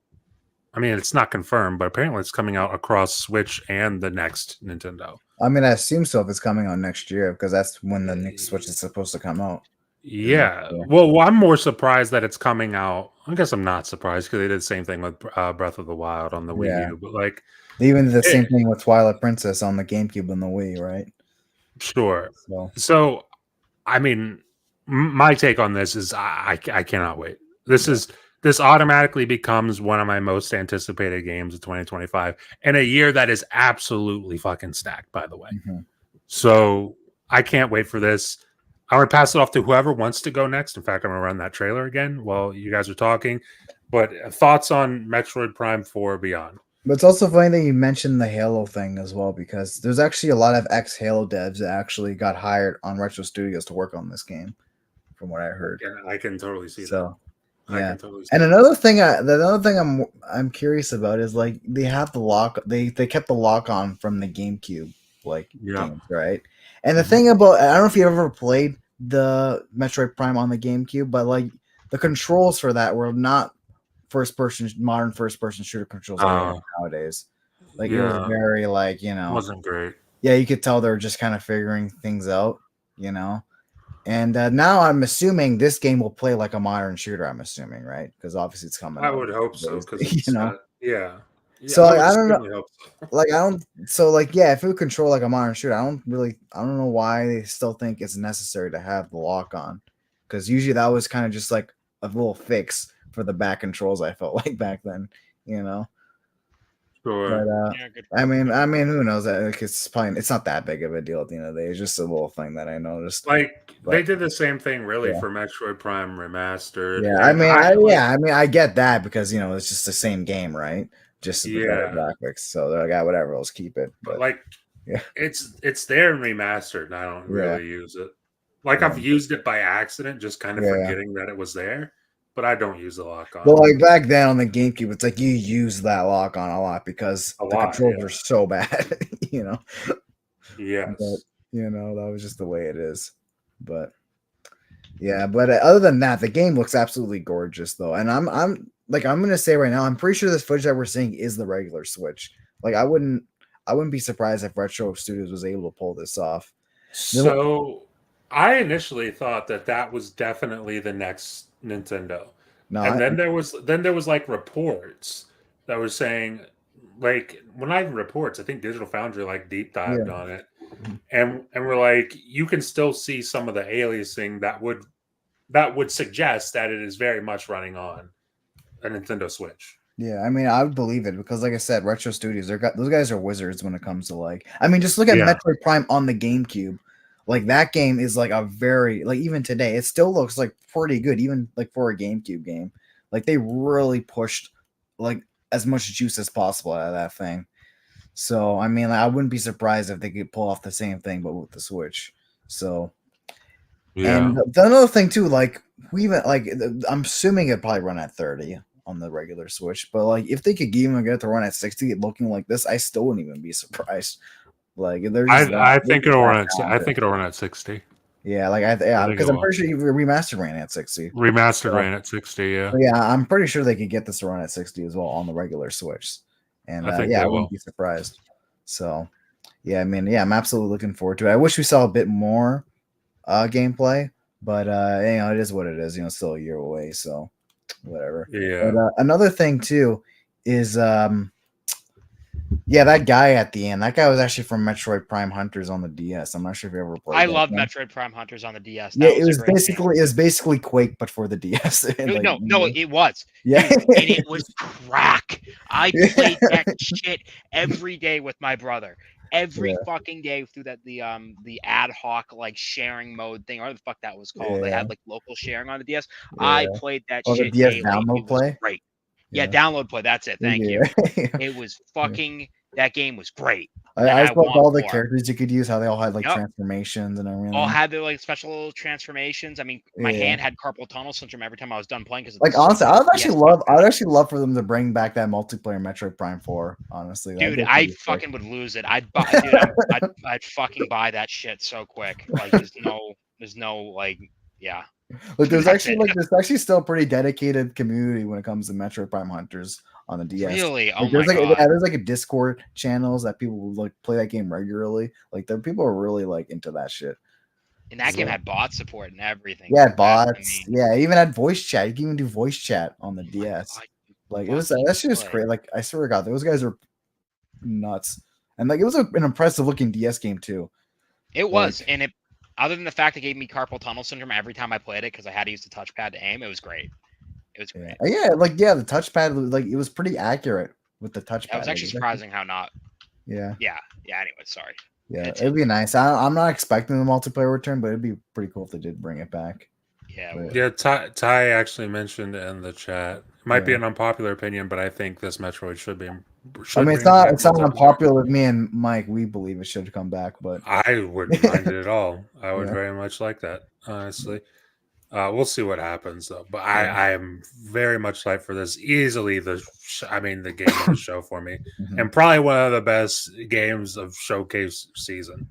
I mean, it's not confirmed, but apparently, it's coming out across Switch and the next Nintendo. I mean, I assume so if it's coming out next year because that's when the next Switch is supposed to come out. Yeah. Well, I'm more surprised that it's coming out. I guess I'm not surprised because they did the same thing with Breath of the Wild on the Wii U. But like, they even did the same thing with Twilight Princess on the GameCube and the Wii, right? Sure. So I mean, my take on this is I cannot wait. This automatically becomes one of my most anticipated games of 2025 in a year that is absolutely fucking stacked, by the way. So I can't wait for this. I want to pass it off to whoever wants to go next. In fact, I'm going to run that trailer again while you guys are talking. But thoughts on Metroid Prime 4 Beyond? But it's also funny that you mentioned the Halo thing as well, because there's actually a lot of ex-Halo devs that actually got hired on Retro Studios to work on this game, from what I heard. Yeah, I can totally see that. Yeah, and another thing I'm curious about is like they have the lock. They kept the lock on from the GameCube games, right? And the thing about, I don't know if you ever played the Metroid Prime on the GameCube, but like the controls for that were not modern first person shooter controls nowadays. Like it was very wasn't great. Yeah, you could tell they're just kind of figuring things out, And now I'm assuming this game will play like a modern shooter. I'm assuming, right? Because obviously it's coming. I would hope so. Because yeah. So I don't know. If it would control like a modern shooter, I don't know why they still think it's necessary to have the lock on. Because usually that was kind of just like a little fix for the back controls. I felt like back then, Sure. But I mean, who knows? It's not that big of a deal at the end of the day. It's just a little thing that I noticed. They did the same thing really for Metroid Prime Remastered. Yeah, I get that because it's just the same game, right? Just the better graphics. So they're like, whatever, let's keep it. But it's there and remastered, and I don't really use it. I've used it by accident, just kind of forgetting that it was there. But I don't use the lock on. Well, like back then on the GameCube, it's like you use that lock on a lot because the controls are so bad, Yes. But, that was just the way it is. But other than that, the game looks absolutely gorgeous though. And I'm gonna say right now, I'm pretty sure this footage that we're seeing is the regular Switch. Like I wouldn't be surprised if Retro Studios was able to pull this off. So I initially thought that was definitely the next Nintendo. Then there was like reports that were saying, like, when I have reports, I think Digital Foundry like deep dived on it, and we're like, you can still see some of the aliasing that would suggest that it is very much running on a Nintendo Switch. Yeah, I mean, I would believe it because, like I said, Retro Studios, those guys are wizards when it comes to just look at Metroid Prime on the GameCube. Like that game is like a very even today it still looks like pretty good, even like for a GameCube game. Like they really pushed like as much juice as possible out of that thing. So I mean, I wouldn't be surprised if they could pull off the same thing but with the Switch. So and another thing too, I'm assuming it'd probably run at 30 on the regular Switch, but like if they could even get to run at 60 looking like this, I still wouldn't even be surprised. Like I think it'll run at 60. Yeah, because I'm pretty sure remastered ran at 60. Remastered ran at 60, yeah. So yeah, I'm pretty sure they could get this to run at 60 as well on the regular Switch. And I wouldn't be surprised. So yeah, I mean, I'm absolutely looking forward to it. I wish we saw a bit more gameplay, but it is what it is. It's still a year away, so whatever. Yeah. But another thing too is that guy at the end. That guy was actually from Metroid Prime Hunters on the DS. I'm not sure if you ever played. I love Metroid Prime Hunters on the DS. It was basically Quake, but for the DS. No, it was. Yeah, and it was crack. I played that shit every day with my brother. Every fucking day through the ad hoc sharing mode thing, or the fuck that was called. They had local sharing on the DS. I played that shit. The DS daily. download play. Great. Yeah, download play. That's it. Thank you. It was fucking. That game was great. I just loved want all the more. characters you could use, how they all had like Yep. transformations and everything. All had their like special transformations. I mean, my hand had carpal tunnel syndrome every time I was done playing because like honestly, I'd actually love for them to bring back that multiplayer Metroid Prime 4. Honestly, dude, I fucking would lose it. I'd fucking buy that shit so quick. Like, there's no like, yeah. But there's actually still a pretty dedicated community when it comes to Metroid Prime hunters on the DS. Really? Oh there's my god. There's like a Discord channels that people will like play that game regularly. Like the people are really like into that shit. And that game had bot support and everything. Yeah, bots. Yeah, even had voice chat. You can even do voice chat on the DS. Like it was that shit was crazy. Like I swear to God, those guys are nuts. And like it was an impressive looking DS game too. It was, and it. Other than the fact it gave me carpal tunnel syndrome every time I played it because I had to use the touchpad to aim, it was great. It was great. Yeah, the touchpad, like it was pretty accurate with the touchpad. It was actually surprising how not. Yeah. Yeah. Anyway, sorry. Yeah, it'd be nice. I'm not expecting the multiplayer return, but it'd be pretty cool if they did bring it back. Yeah. Yeah. Ty actually mentioned in the chat. It might be an unpopular opinion, but I think this Metroid should be. I mean, it's not unpopular with me and Mike. We believe it should come back, but I wouldn't mind it at all. I would very much like that, honestly. We'll see what happens though. But I am very much hyped for this. Easily the game of the show for me, and probably one of the best games of showcase season,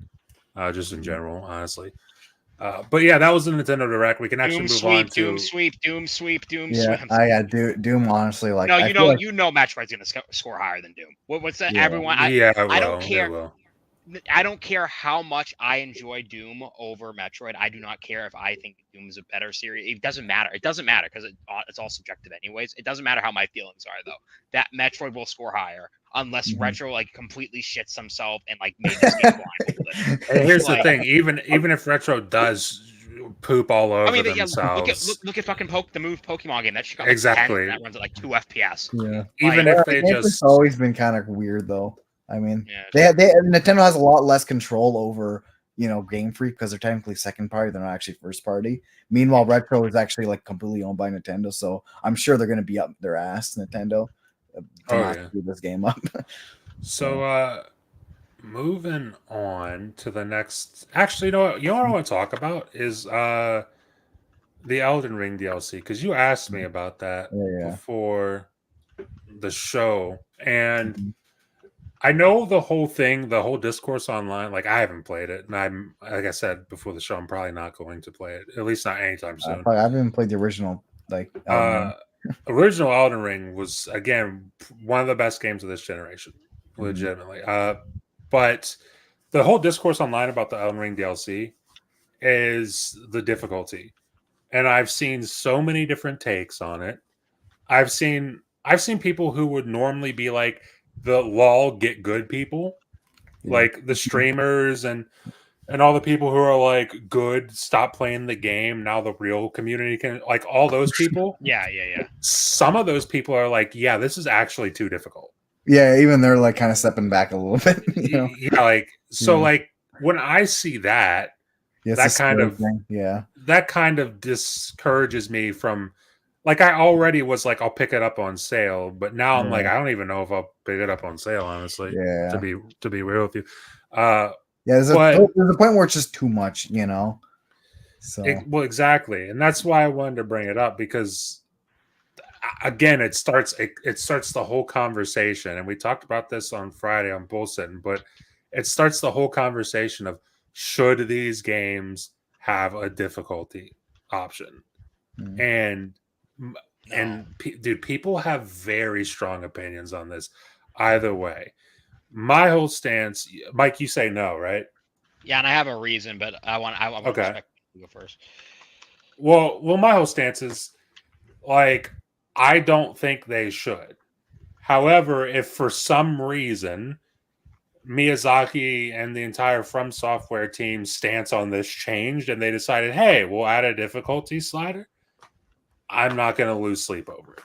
just in general, honestly. But yeah, that was the Nintendo Direct. We can actually move on to Doom Sweep. Yeah, Doom. Honestly, like no, you know, Metroid's gonna score higher than Doom. What's that? Yeah. Everyone, I don't care. I don't care how much I enjoy Doom over Metroid. I do not care if I think Doom is a better series. It doesn't matter. It doesn't matter because it's all subjective anyways. It doesn't matter how my feelings are though. That Metroid will score higher unless Retro like completely shits himself and like made this game blind. And here's the thing: even if Retro does poop all over themselves, look at fucking the Pokemon game. That shit got exactly. That runs at like 2 FPS. Yeah. Even if they just, it's always been kind of weird though. I mean, Nintendo has a lot less control over, Game Freak because they're technically second party. They're not actually first party. Meanwhile, Retro is actually like completely owned by Nintendo. So I'm sure they're going to be up their ass, Nintendo, to do this game up. So, moving on to the next. Actually, you know what I want to talk about is the Elden Ring DLC because you asked me about that before the show, and I know the whole discourse online. Like I haven't played it, and I'm like I said before the show, I'm probably not going to play it, at least not anytime soon. I haven't played the original. Original Elden Ring was again one of the best games of this generation, legitimately. But the whole discourse online about the Elden Ring DLC is the difficulty, and I've seen so many different takes on it. I've seen people who would normally be like the lol get good people, like the streamers and all the people who are like good stop playing the game, now the real community can, like, all those people. Yeah. Some of those people are like, yeah, this is actually too difficult. Yeah, even they're like kind of stepping back a little bit. Like when I see that, that kind of discourages me from. Like I already was like, I'll pick it up on sale, but now I'm like, I don't even know if I'll pick it up on sale, honestly. Yeah. To be real with you. There's a point where it's just too much, So well, exactly, and that's why I wanted to bring it up because, again, it starts the whole conversation, and we talked about this on Friday on Bullsitting, but it starts the whole conversation of should these games have a difficulty option, and dude, people have very strong opinions on this. Either way, my whole stance, Mike, you say no, right? Yeah, and I have a reason, but I want to go first. Well, my whole stance is like I don't think they should. However, if for some reason Miyazaki and the entire From Software team stance on this changed and they decided, hey, we'll add a difficulty slider, I'm not going to lose sleep over it.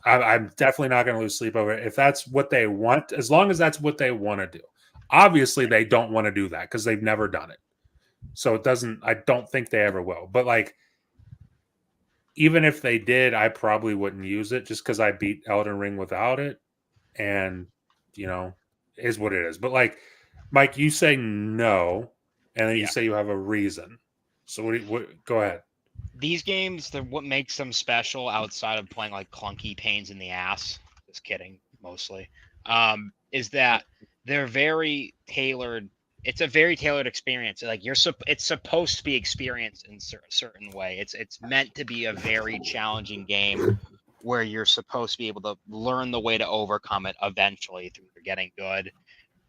I'm definitely not going to lose sleep over it. If that's what they want, as long as that's what they want to do. Obviously, they don't want to do that because they've never done it. So I don't think they ever will. But like, even if they did, I probably wouldn't use it just because I beat Elden Ring without it. And, is what it is. But like, Mike, you say no, and then you say you have a reason. So what go ahead. These games, what makes them special outside of playing like clunky pains in the ass, just kidding, mostly, is that they're very tailored. It's a very tailored experience. Like it's supposed to be experienced in a certain way. It's meant to be a very challenging game where you're supposed to be able to learn the way to overcome it eventually through getting good,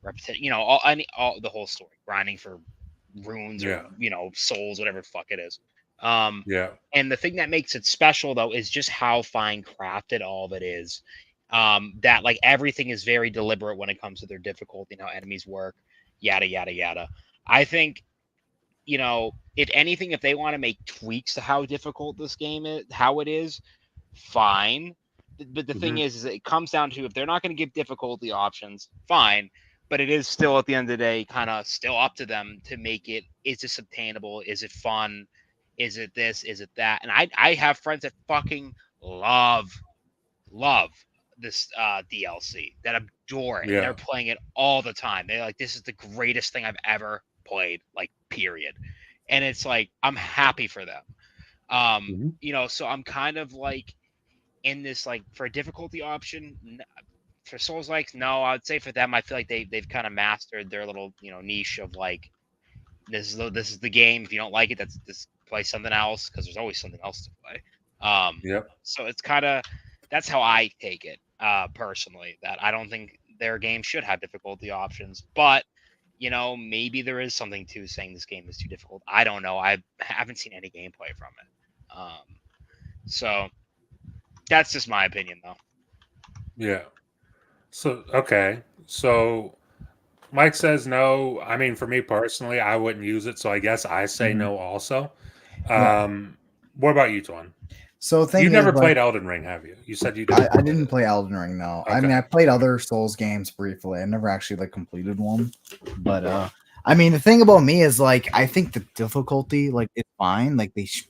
repetition, all the whole story, grinding for runes or souls, whatever the fuck it is. And the thing that makes it special though is just how fine crafted all of it is. That like everything is very deliberate when it comes to their difficulty and how enemies work, yada yada yada. I think, if anything, if they want to make tweaks to how difficult this game is, how it is, fine. But the thing is it comes down to, if they're not going to give difficulty options, fine. But it is still, at the end of the day, kind of still up to them to make it. Is this obtainable? Is it fun? Is it this? Is it that? And I have friends that fucking love this DLC, that adore it. And they're playing it all the time. They're like, this is the greatest thing I've ever played, like, period. And it's like, I'm happy for them. So I'm kind of like in this, like, for a difficulty option, for Souls likes, no, I would say for them, I feel like they've kind of mastered their little, niche of like, this is the game. If you don't like it, just play something else, because there's always something else to play. So it's kind of, that's how I take it personally. That I don't think their game should have difficulty options, but maybe there is something to saying this game is too difficult. I don't know. I haven't seen any gameplay from it. So that's just my opinion, though. Yeah. So okay. So Mike says no. I mean, for me personally, I wouldn't use it. So I guess I say no also. What about you, Twan? So you've never played Elden Ring, have you? You said you didn't. I didn't play Elden Ring, no. Okay. I mean, I played other Souls games briefly. I never actually like completed one. But I mean, the thing about me is like, I think the difficulty like is fine. Like if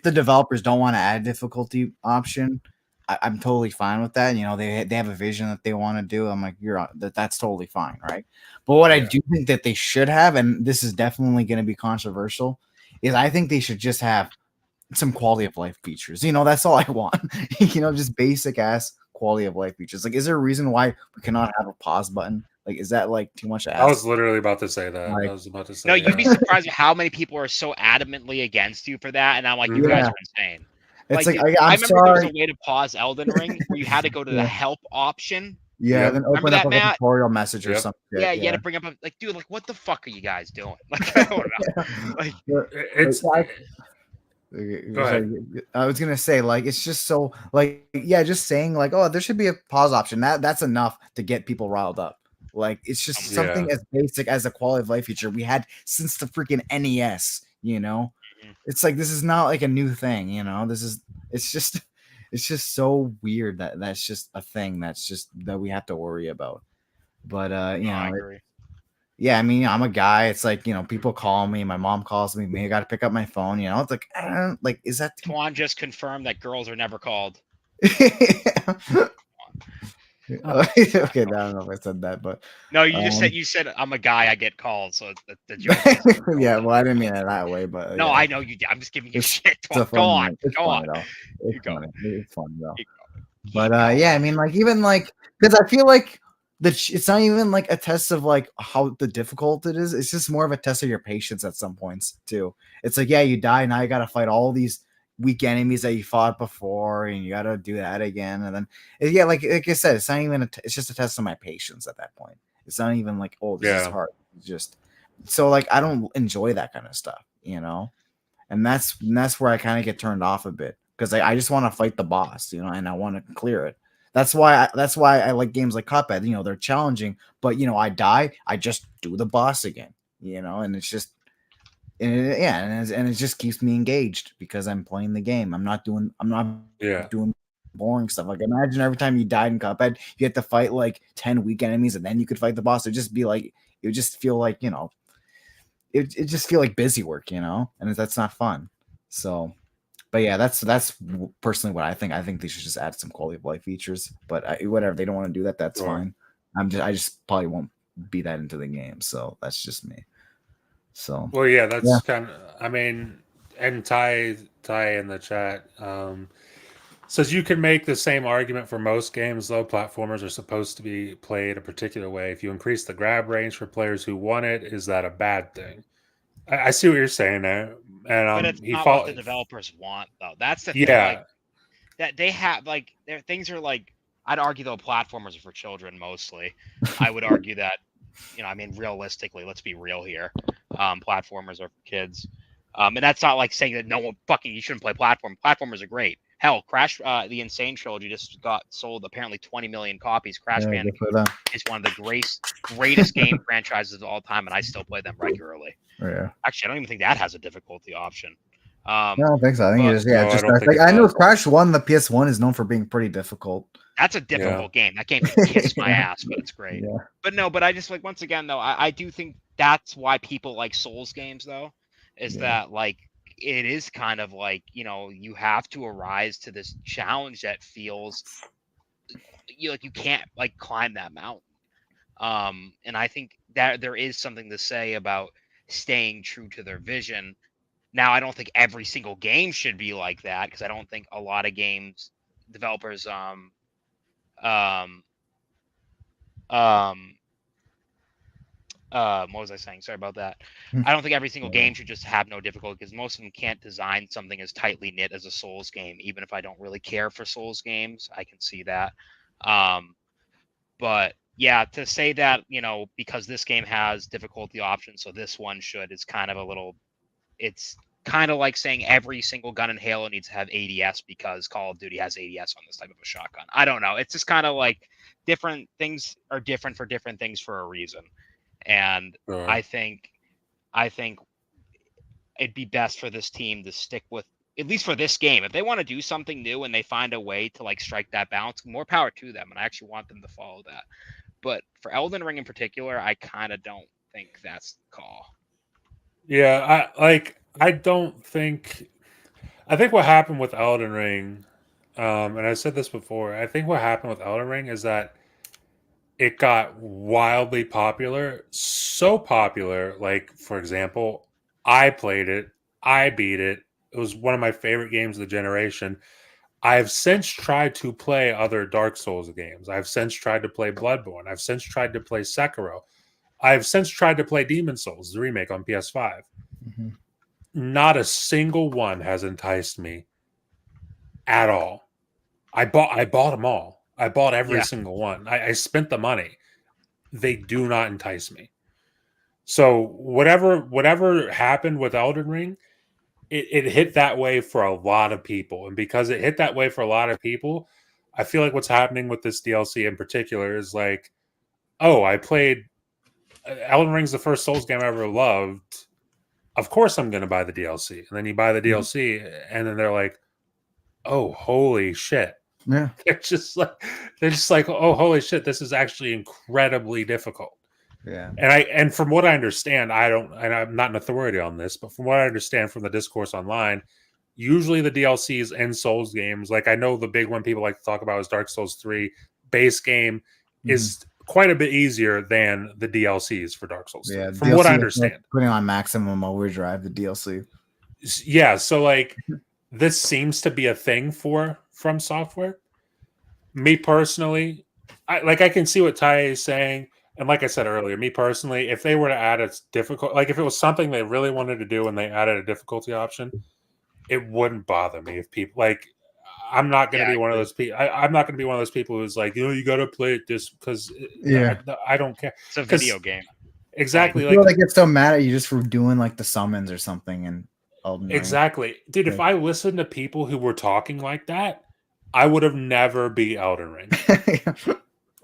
the developers don't want to add a difficulty option, I'm totally fine with that. They have a vision that they want to do. I'm like, that's totally fine, right? But what I do think that they should have, and this is definitely going to be controversial, is I think they should just have some quality of life features. That's all I want. Just basic ass quality of life features. Like, is there a reason why we cannot have a pause button? Like, is that like too much to ask? I was literally about to say that. Like, I was about to say. No, you'd be surprised at how many people are so adamantly against you for that, and I'm like, you guys are insane. It's like I remember there was a way to pause Elden Ring where you had to go to the help option. Yeah, then open up a tutorial message or something. Yeah, you had to bring up dude, like, what the fuck are you guys doing? Like, I don't know. Like, it's like, go ahead. I was gonna say, like, it's just so like, just saying like, oh, there should be a pause option. That's enough to get people riled up. Like, it's just something as basic as a quality of life feature we had since the freaking NES. It's like, this is not like a new thing. It's just so weird that's just a thing that we have to worry about. But I agree. Yeah, I mean, I'm a guy. It's like, people call me. My mom calls me. I got to pick up my phone. It's like, I don't like. Is that Twan just confirmed that girls are never called? Okay, I don't know if I said that, but no, you said I'm a guy. I get called. So the joke. Yeah, well, I didn't mean it that way, but no, I know you did. I'm just giving you shit. Go on. It's fun though. But yeah, I mean, like, even like, because I feel like it's not even like a test of like how the difficult it is. It's just more of a test of your patience at some points too. It's like, yeah, you die, now you got to fight all these weak enemies that you fought before, and you got to do that again. And then like I said, it's not even it's just a test of my patience at that point. It's not even like, oh, this is hard. It's just so like, I don't enjoy that kind of stuff, and that's where I kind of get turned off a bit, because I just want to fight the boss, and I want to clear it. That's why I like games like Cuphead. They're challenging, but I die, I just do the boss again, and it's just, and it just keeps me engaged because I'm playing the game. I'm not doing boring stuff. Like, imagine every time you died in Cuphead, you had to fight like 10 weak enemies, and then you could fight the boss. It'd just be like, it would just feel like, it just feel like busy work, and that's not fun. So, but yeah, that's personally what I think. I think they should just add some quality of life features. But whatever, they don't want to do that. That's fine. I just probably won't be that into the game. So that's just me. So well, yeah, that's kind of. I mean, and Ty in the chat says you can make the same argument for most games, though. Platformers are supposed to be played a particular way. If you increase the grab range for players who want it, is that a bad thing? I see what you're saying there, and But it's not what the developers want, though. That's the thing. Like, that they have, like, their things are like. I'd argue though platformers are for children mostly. I would argue that, I mean, realistically, let's be real here. Platformers are for kids, and that's not like saying that you shouldn't play platform. Platformers are great. Hell, Crash, the Insane trilogy just got sold apparently 20 million copies. Crash Bandicoot is one of the greatest game franchises of all time, and I still play them regularly. Yeah. Actually, I don't even think that has a difficulty option. I don't think so. I think it's just I know Crash 1, the PS1 is known for being pretty difficult. That's a difficult game. That game can kiss my ass, but it's great. Yeah. But I just once again though, I do think that's why people like Souls games though, is that like it is kind of like, you have to arise to this challenge that feels you can't like climb that mountain. And I think that there is something to say about staying true to their vision. Now, I don't think every single game should be like that, because I don't think a lot of games developers what was I saying? Sorry about that. I don't think every single game should just have no difficulty, because most of them can't design something as tightly knit as a Souls game. Even if I don't really care for Souls games, I can see that. But yeah, to say that, because this game has difficulty options, so this one should, is kind of it's kind of like saying every single gun in Halo needs to have ADS because Call of Duty has ADS on this type of a shotgun. I don't know. It's just kind of like different things are different for different things for a reason. And I think it'd be best for this team to stick with, at least for this game, if they want to do something new and they find a way to like strike that balance, more power to them. And I actually want them to follow that. But for Elden Ring in particular, I kind of don't think that's the call. Yeah, I think what happened with Elden Ring, and I said this before, I think what happened with Elden Ring is that it got wildly popular, so popular, like, for example, I played it, I beat it, it was one of my favorite games of the generation. I've since tried to play other Dark Souls games. I've since tried to play Bloodborne. I've since tried to play Sekiro. I've since tried to play Demon Souls, the remake on PS5. Mm-hmm. Not a single one has enticed me at all. I bought them all. I bought every single one. I spent the money. They do not entice me. So whatever happened with Elden Ring, it hit that way for a lot of people. And because it hit that way for a lot of people, I feel like what's happening with this DLC in particular is like, oh, I played Elden Ring's the first Souls game I ever loved. Of course I'm going to buy the DLC. And then you buy the DLC and then they're like, oh, holy shit. Yeah. They're just like, oh, holy shit, this is actually incredibly difficult. Yeah. And from what I understand, I'm not an authority on this, but from what I understand from the discourse online, usually the DLCs in Souls games, like I know the big one people like to talk about is Dark Souls 3, base game is quite a bit easier than the DLCs for Dark Souls 3, from DLC, what I understand. like putting on maximum overdrive, the DLC. Yeah, so like this seems to be a thing From Software. Me personally, I can see what Ty is saying. And like I said earlier, me personally, if they were to add a difficult, like if it was something they really wanted to do and they added a difficulty option, it wouldn't bother me if people like. I'm not going to be one of those people. I'm not going to be one of those people who's like, you got to play it just because. I don't care. It's a video game. Exactly. I feel like it's so mad at you just for doing like the summons or something and. Exactly, dude. If I listened to people who were talking like that, I would have never beat Elden Ring.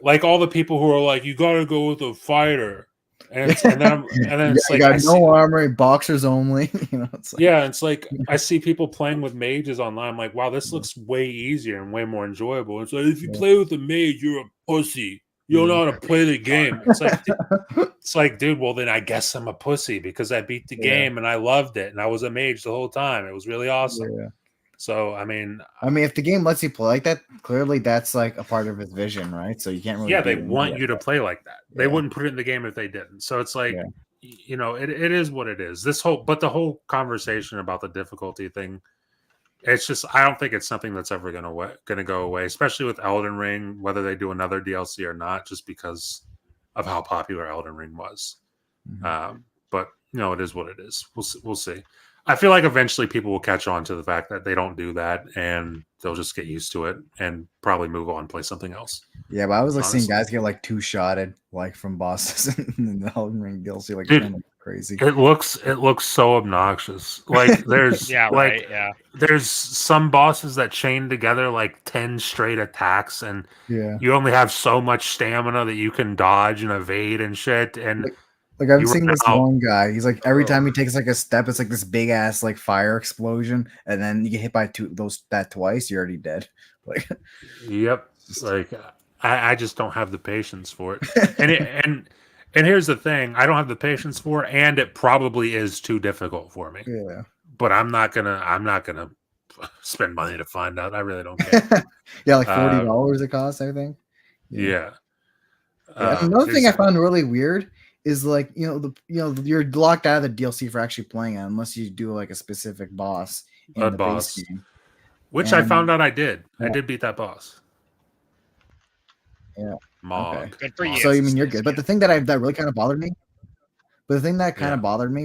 Like all the people who are like, you got to go with a fighter, and then it's like, got no armor, boxers only. It's like, it's like I see people playing with mages online. I'm like, wow, this looks way easier and way more enjoyable. It's like, if you play with a mage, you're a pussy. You don't know how to play the game. It's like, dude, well then I guess I'm a pussy because I beat the game and I loved it and I was a mage the whole time. It was really awesome. So I mean, if the game lets you play like that, clearly that's like a part of his vision, right? So you can't really. yeah, they want you to play like that. They Yeah. wouldn't put it in the game if they didn't. So it's like, Yeah. you know, it is what it is. But the whole conversation about the difficulty thing, it's just, I don't think it's something that's ever gonna go away, especially with Elden Ring, whether they do another DLC or not, just because of how popular Elden Ring was. But you know, it is what it is. We'll see. I feel like eventually people will catch on to the fact that they don't do that, and they'll just get used to it and probably move on and play something else. Yeah, but I was like seeing Honestly. guys get like two-shotted like from bosses in the Elden Ring DLC, like Dude, kind of crazy. It looks so obnoxious. Like there's Yeah, like right. Yeah. there's some bosses that chain together like 10 straight attacks, and Yeah. you only have so much stamina that you can dodge and evade and shit. And Like I'm you seeing run this out. one guy. He's like every Oh. time he takes like a step, it's like this big ass like fire explosion, and then you get hit by that twice, you're already dead. Like, Yep. Like I just don't have the patience for it. And here's the thing, I don't have the patience for it, and it probably is too difficult for me. yeah, But I'm not gonna spend money to find out. I really don't care. yeah, like $40 it costs, I think. Yeah. Yeah, and another thing I found really weird is like you're locked out of the DLC for actually playing it unless you do like a specific boss in the base game. Which I found out I did. I did beat that boss. Yeah. Mog. Okay. Good for you. So you mean you're good. But the thing that really kind of bothered me,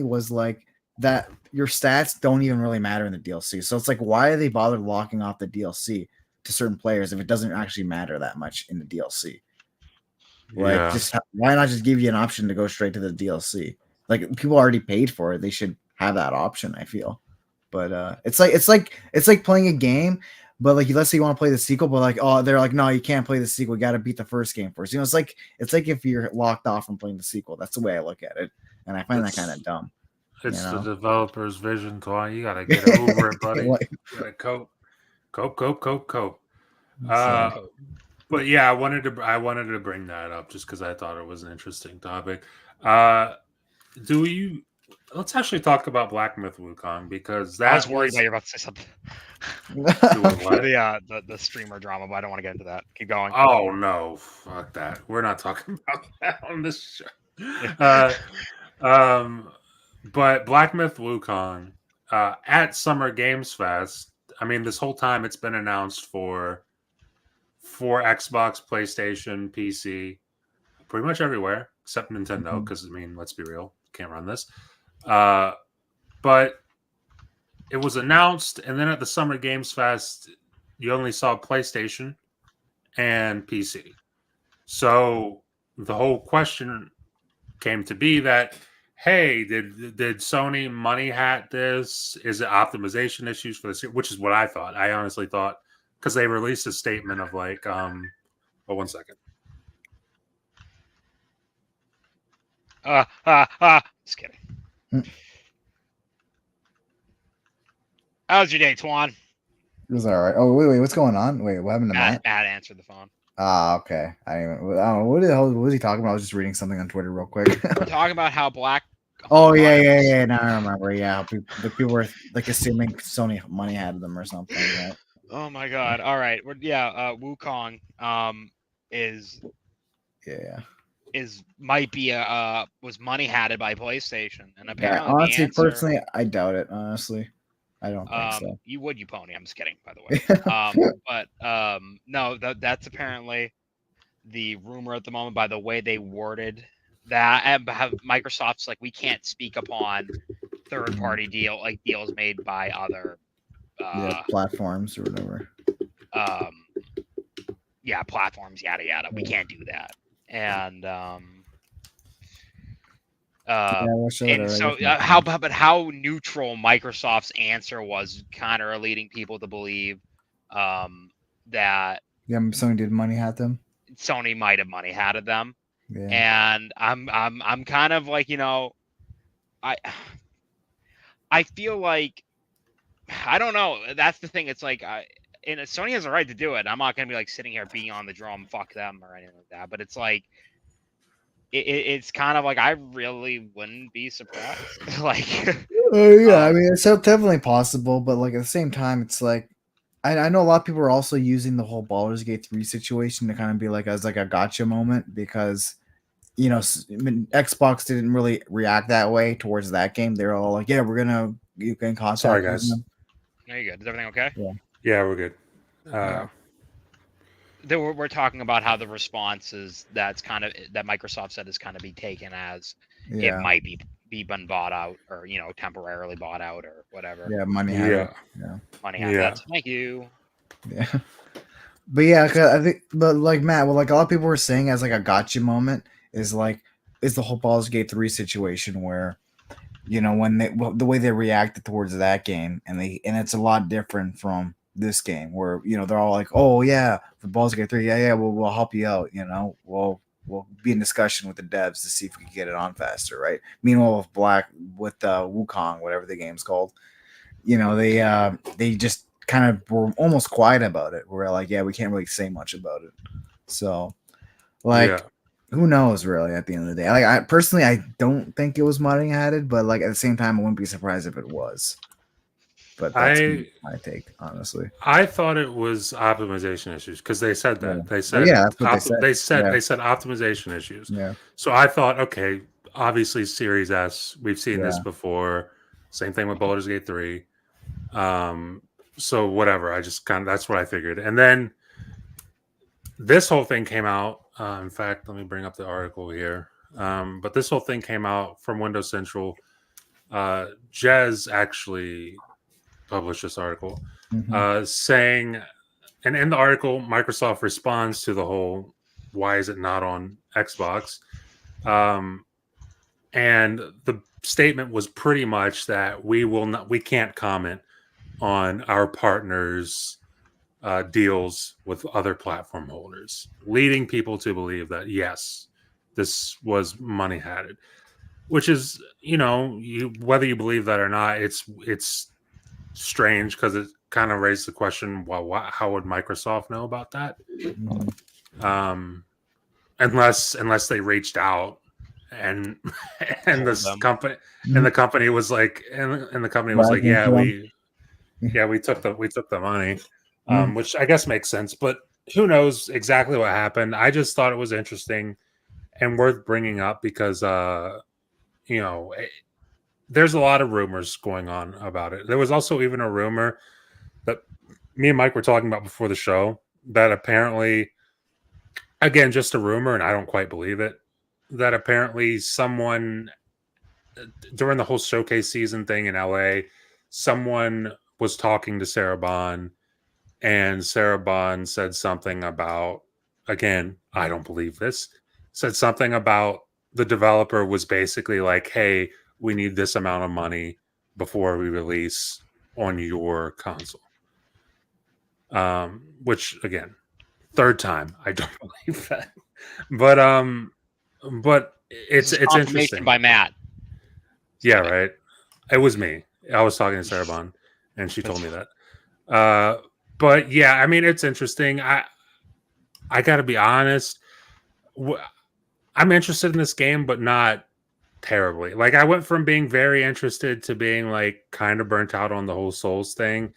was like that your stats don't even really matter in the DLC. So it's like, why are they bothered locking off the DLC to certain players if it doesn't actually matter that much in the DLC? Like, why not just give you an option to go straight to the DLC? Like, people already paid for it; they should have that option. I feel, but it's like playing a game, but like, let's say you want to play the sequel, but like, oh, they're like, no, you can't play the sequel. You got to beat the first game first. You know, it's like if you're locked off from playing the sequel. That's the way I look at it, and I find that kind of dumb. It's the developer's vision, Kawhi. You gotta get over it, buddy. You gotta cope. But yeah, I wanted to bring that up just because I thought it was an interesting topic. Let's actually talk about Black Myth Wukong, because I was worried that you're about to say something. The streamer drama, but I don't want to get into that. Keep going. Oh no, fuck that. We're not talking about that on this show. But Black Myth Wukong at Summer Games Fest. I mean, this whole time it's been announced for Xbox, PlayStation, PC, pretty much everywhere except Nintendo, because I mean, let's be real, can't run this. But it was announced, and then at the Summer Games Fest, you only saw PlayStation and PC. So the whole question came to be that, hey, did Sony money hat this? Is it optimization issues for this? Which is what I thought. I honestly thought, because they released a statement of like, 1 second. Just kidding. How's your day, Twan? It was all right. Oh, wait, what's going on? Wait, what happened to Matt? Matt answered the phone. Okay. I don't know. What the hell was he talking about? I was just reading something on Twitter real quick. We're talking about how Black. Oh, yeah. Now I remember. Yeah, people were like assuming Sony money had them or something. Right? Oh my god! All right, Wukong might be was money hatted by PlayStation, and apparently honestly, personally, I doubt it. Honestly, I don't think so. You would, you pony. I'm just kidding, by the way. No, that's apparently the rumor at the moment by the way they worded that. And have Microsoft's like, we can't speak upon third-party deals made by other platforms or whatever. Platforms, yada yada. We can't do that. And how neutral Microsoft's answer was kind of leading people to believe that Sony did money hat them. Sony might have money hatted them. Yeah. And I'm kind of like, I feel like, I don't know. That's the thing. It's like, Sony has a right to do it. I'm not going to be like sitting here beating on the drum, fuck them or anything like that. But it's like, it's kind of like, I really wouldn't be surprised. Like, Yeah, I mean, it's definitely possible, but like at the same time, it's like I know a lot of people are also using the whole Baldur's Gate 3 situation to kind of be like as like a gotcha moment because I mean, Xbox didn't really react that way towards that game. They're all like, "Yeah, you can contact." Sorry, guys. There you go. Is everything okay? Yeah, we're good. Yeah. We're talking about how the response is that Microsoft said is kind of be taken as it might be been bought out or temporarily bought out or whatever. Yeah, money had it. Yeah, money had that. Thank you. Yeah, but yeah, 'cause I think, but like Matt, well, like a lot of people were saying as like a gotcha moment is the whole Baldur's Gate 3 situation where when the way they reacted towards that game and it's a lot different from this game where they're all like, oh yeah, for Baldur's Gate 3, yeah, we'll help you out, we'll be in discussion with the devs to see if we can get it on faster, right? Meanwhile with Wukong, whatever the game's called, they just kind of were almost quiet about it. We're like, yeah, we can't really say much about it. So who knows really at the end of the day. Like I personally don't think it was money added, but like at the same time I wouldn't be surprised if it was. But that's my take, honestly. I thought it was optimization issues because they said that. Yeah. They said that's what they said. They said optimization issues. Yeah. So I thought, okay, obviously Series S, we've seen this before. Same thing with Baldur's Gate 3. So whatever. I just that's what I figured. And then this whole thing came out. In fact, let me bring up the article here. But this whole thing came out from Windows Central. Jez actually published this article saying, and in the article, Microsoft responds to the whole, why is it not on Xbox? And the statement was pretty much that we can't comment on our partners' deals with other platform holders, leading people to believe that yes, this was money hatted, which is whether you believe that or not, it's strange because it kind of raised the question, well, how would Microsoft know about that? Unless they reached out and this company and the company was like yeah, we took the money, which I guess makes sense, but who knows exactly what happened. I just thought it was interesting and worth bringing up because there's a lot of rumors going on about it. There was also even a rumor that me and Mike were talking about before the show that apparently, again, just a rumor, and I don't quite believe it, that apparently someone during the whole showcase season thing in LA, someone was talking to Sarah Bond, and Sarah Bond said something about, again, I don't believe this, said something about the developer was basically like, hey, we need this amount of money before we release on your console. Which again, third time, I don't believe that. But it's interesting by Matt. Yeah, right. It was me. I was talking to Sarah Bond, and she told me that. But yeah, I mean, it's interesting. I got to be honest. I'm interested in this game, but not terribly. Like I went from being very interested to being like kind of burnt out on the whole Souls thing.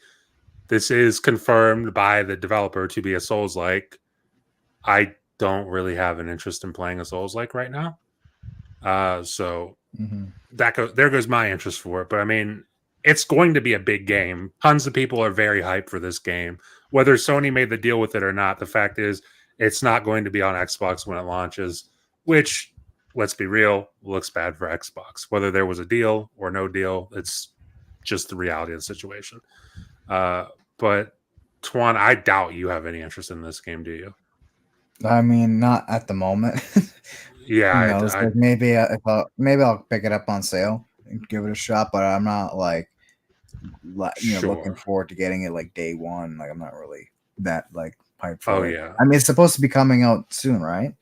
This is confirmed by the developer to be a Souls-like. I don't really have an interest in playing a Souls-like right now. So there goes my interest for it. But I mean, it's going to be a big game. Tons of people are very hyped for this game. Whether Sony made the deal with it or not, the fact is it's not going to be on Xbox when it launches, which, let's be real, looks bad for Xbox. Whether there was a deal or no deal, it's just the reality of the situation. But Twan, I doubt you have any interest in this game, do you? I mean, not at the moment. Yeah, like maybe I'll pick it up on sale and give it a shot, but I'm not like looking forward to getting it like day one. Like I'm not really that like hyped for it. Yeah. I mean, it's supposed to be coming out soon, right?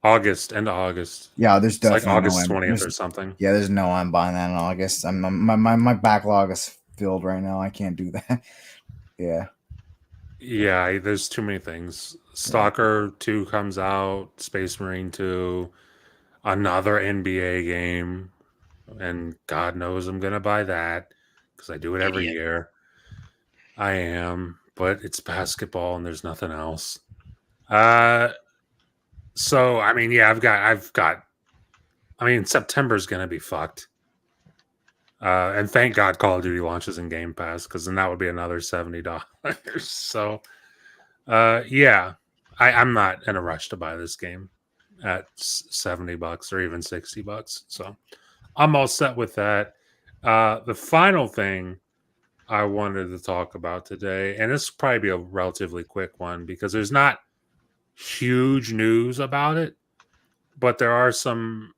End of August. Yeah, there's definitely like August 20th or something. Yeah, there's no I'm buying that in August. My backlog is filled right now. I can't do that. Yeah. Yeah, there's too many things. Stalker 2 comes out, Space Marine 2, another NBA game. and God knows I'm gonna buy that because I do it every Idiot. year. I am, but it's basketball and there's nothing else. So I mean, yeah, I've got. I mean, September's gonna be fucked. And thank God Call of Duty launches in Game Pass because then that would be another $70. So, yeah, I'm not in a rush to buy this game at $70 or even $60. So I'm all set with that. The final thing I wanted to talk about today, and this will probably be a relatively quick one because there's not huge news about it, but there are some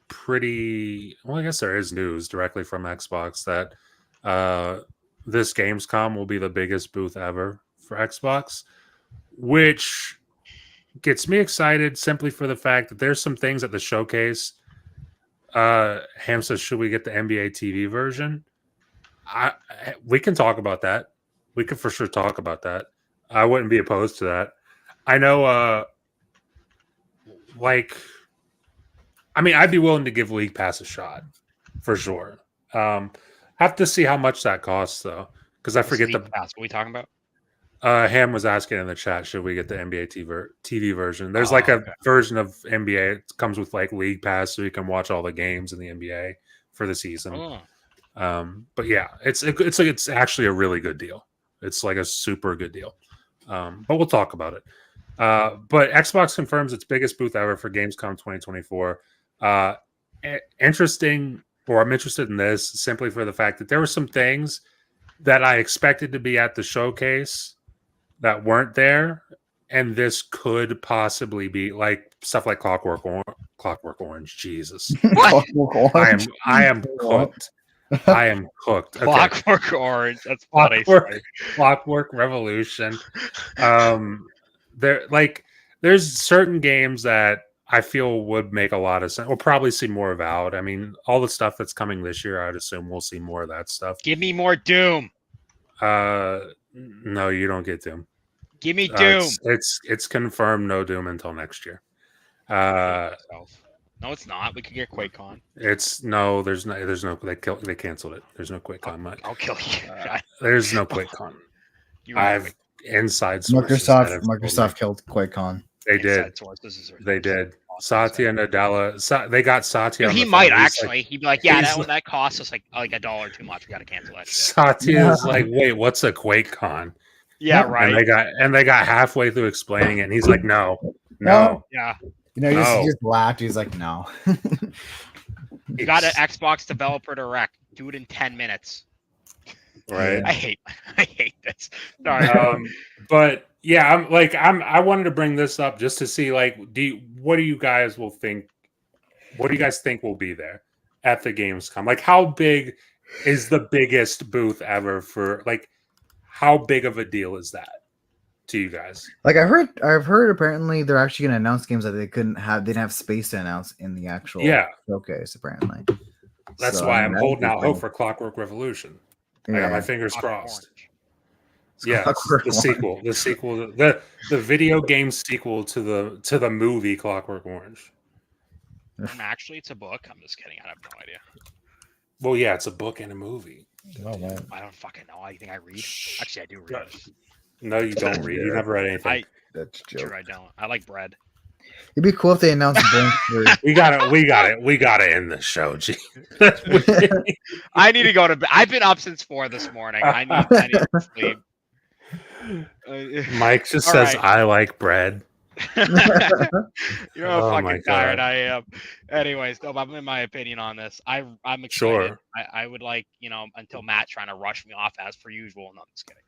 pretty well, I guess there is news directly from Xbox that this Gamescom will be the biggest booth ever for Xbox, which gets me excited simply for the fact that there's some things at the showcase. Ham says, should we get the NBA TV version? We can talk about that. We can for sure talk about that. I wouldn't be opposed to that. I know like I mean, I'd be willing to give League Pass a shot for sure. Have to see how much that costs though, because I forget the. Pass. What are we talking about? Ham was asking in the chat, should we get the NBA TV version? There's like a version of NBA. It comes with like League Pass, so you can watch all the games in the NBA for the season. But yeah, it's actually a really good deal. It's like a super good deal. But we'll talk about it. But Xbox confirms its biggest booth ever for Gamescom 2024. Interesting, or I'm interested in this simply for the fact that there were some things that I expected to be at the showcase that weren't there, and this could possibly be like stuff like Clockwork Orange. Jesus, I am cooked. I am cooked. Okay. Clockwork Orange. That's funny. Clockwork Revolution. There's certain games that I feel would make a lot of sense. We'll probably see more of out. I mean, all the stuff that's coming this year, I'd assume we'll see more of that stuff. Give me more Doom. No, you don't get Doom. Give me Doom. It's confirmed no Doom until next year. No, it's not. We could get QuakeCon. There's no. They canceled it. There's no QuakeCon. I'll kill you. There's no QuakeCon. I've inside sources. Microsoft killed QuakeCon. They did. They did. Satya Nadella. They got Satya. He might actually. He'd be like, "Yeah, that cost us like $1 too much. We got to cancel that shit." Satya is like, "Wait, what's a QuakeCon?" Yeah, right. And they got halfway through explaining it, and he's like, "No." Yeah. You know, he just laughed. He's like, "No." You got an Xbox developer direct. Do it in 10 minutes. Right. I hate this. Sorry. But yeah, I wanted to bring this up just to see, like, what do you guys think will be there at the Gamescom? Like, how big is the biggest booth ever for, like, how big of a deal is that to you guys? Like, I've heard apparently they're actually going to announce games that they didn't have space to announce in the actual showcase. Apparently, that's why I'm holding out hope for Clockwork Revolution. I got my fingers crossed. Yeah, the sequel, the video game sequel to the movie Clockwork Orange. Actually, it's a book. I'm just kidding. I have no idea. Well, yeah, it's a book and a movie. Oh, man. I don't fucking know. I think I read. Actually, I do read. No, you don't read. You never read anything. That's a joke. Sure, I don't. I like bread. It'd be cool if they announced We got to end the show. Gee. I need to go to bed. I've been up since 4 this morning. I need to sleep. Mike just says, right. I like bread. You're fucking tired. I am. Anyways, no, I'm in my opinion on this. I'm excited. Sure. I would like, until Matt's trying to rush me off as per usual. No, I'm just kidding.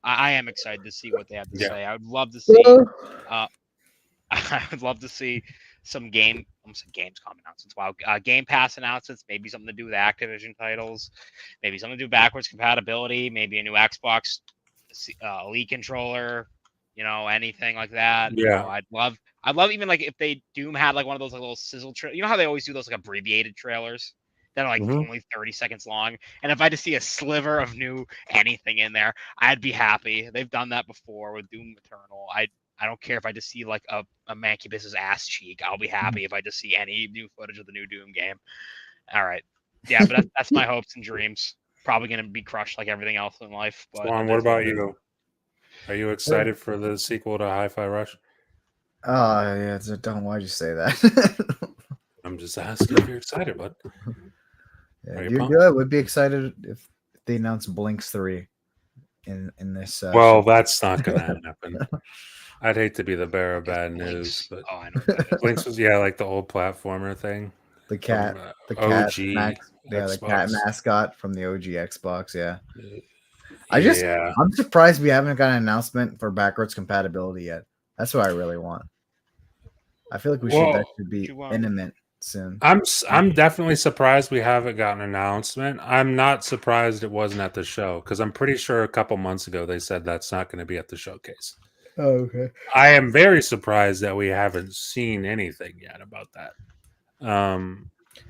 I am excited to see what they have to say. I would love to see. I would love to see some Gamescom announcements. Wow, Game Pass announcements. Maybe something to do with Activision titles. Maybe something to do with backwards compatibility. Maybe a new Xbox Elite controller. Anything like that. Yeah, I'd love even like if Doom had like one of those like little sizzle trailers. You know how they always do those like abbreviated trailers that are like only 30 seconds long. And if I just see a sliver of new anything in there, I'd be happy. They've done that before with Doom Eternal. I don't care if I just see like a Mancubus's ass cheek. I'll be happy if I just see any new footage of the new Doom game. All right. Yeah, but that's my hopes and dreams. Probably going to be crushed like everything else in life. But Juan, what about you? Are you excited for the sequel to Hi-Fi Rush? Oh yeah, don't. Why'd you say that? I'm just asking if you're excited, bud. Yeah, you're good. I would be excited if they announced Blinks 3 in this. Well, that's not going to happen. I'd hate to be the bearer of bad news, but I know what that is. Blinks was like the old platformer thing. The cat, from, the cat, OG the cat mascot from the OG Xbox. Yeah, yeah. I'm surprised we haven't got an announcement for backwards compatibility yet. That's what I really want. I feel like that should be imminent soon. I'm definitely surprised we haven't gotten an announcement. I'm not surprised it wasn't at the show because I'm pretty sure a couple months ago they said that's not going to be at the showcase. Oh, okay. I am very surprised that we haven't seen anything yet about that. And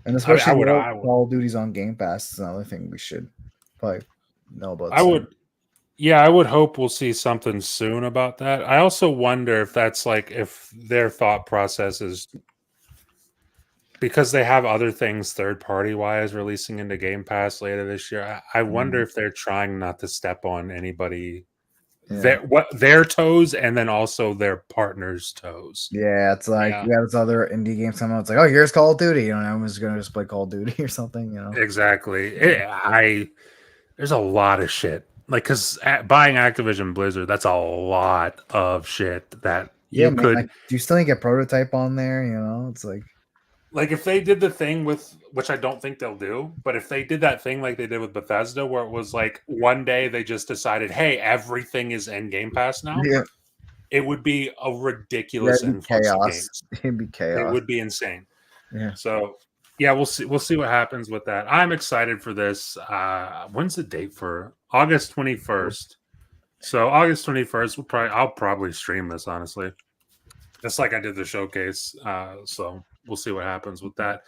especially Call of Duty's on Game Pass is another thing we should probably know about. I would hope we'll see something soon about that. I also wonder if that's like if their thought process is because they have other things third party wise releasing into Game Pass later this year. I wonder if they're trying not to step on anybody their toes and then also their partners' toes. Yeah, it's like we got this other indie game coming out. It's like, oh, here's Call of Duty. You know, everyone's gonna just play Call of Duty or something. You know, exactly. There's a lot of shit. Like, because buying Activision Blizzard, that's a lot of shit that you could. Like, do you still need to get Prototype on there? You know, it's like if they did the thing with, which I don't think they'll do, but if they did that thing like they did with Bethesda, where it was like one day they just decided, hey, everything is in Game Pass now, it would be a ridiculous influx of games. It'd be chaos. It would be insane. Yeah. So, yeah, we'll see. We'll see what happens with that. I'm excited for this. When's the date for August 21st? So August 21st, I'll probably stream this, honestly. Just like I did the showcase. So we'll see what happens with that.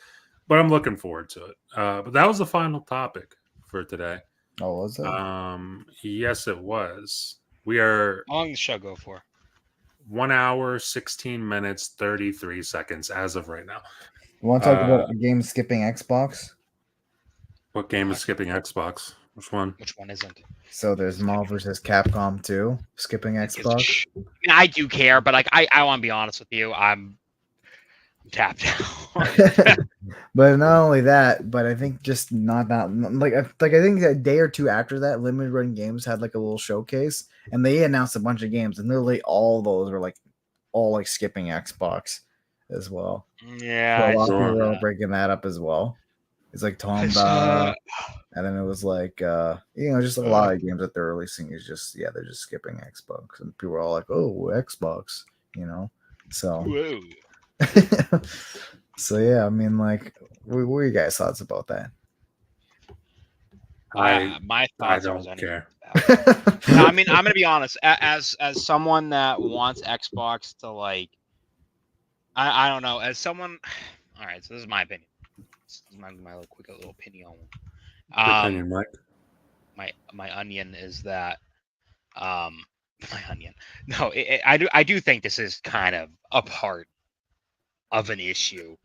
But I'm looking forward to it. But that was the final topic for today. Oh, was it? Yes, it was. We are. How long does the show go for? 1 hour, 16 minutes, 33 seconds as of right now. You want to talk about a game skipping Xbox? What game is skipping Xbox? Which one? Which one isn't? So there's Marvel vs. Capcom 2 skipping Xbox. I mean, I do care, but like I want to be honest with you, I'm tapped out. But not only that, but I think just not that I think a day or two after that, Limited Run Games had like a little showcase, and they announced a bunch of games, and literally all those were like all skipping Xbox as well. Yeah, so a lot of people are breaking that up as well. It's like Tomba, and then it was like just a lot of games that they're releasing is just they're just skipping Xbox, and people are all like, oh, Xbox, you know. So so yeah, I mean, like, what are you guys' thoughts about that? My thoughts I don't care. No, I mean, I'm gonna be honest. As someone that wants Xbox to like, I don't know. As someone, all right. So this is my opinion. This is my little opinion. Opinion, Mike. My onion is that my onion. No, I do think this is kind of a part of an issue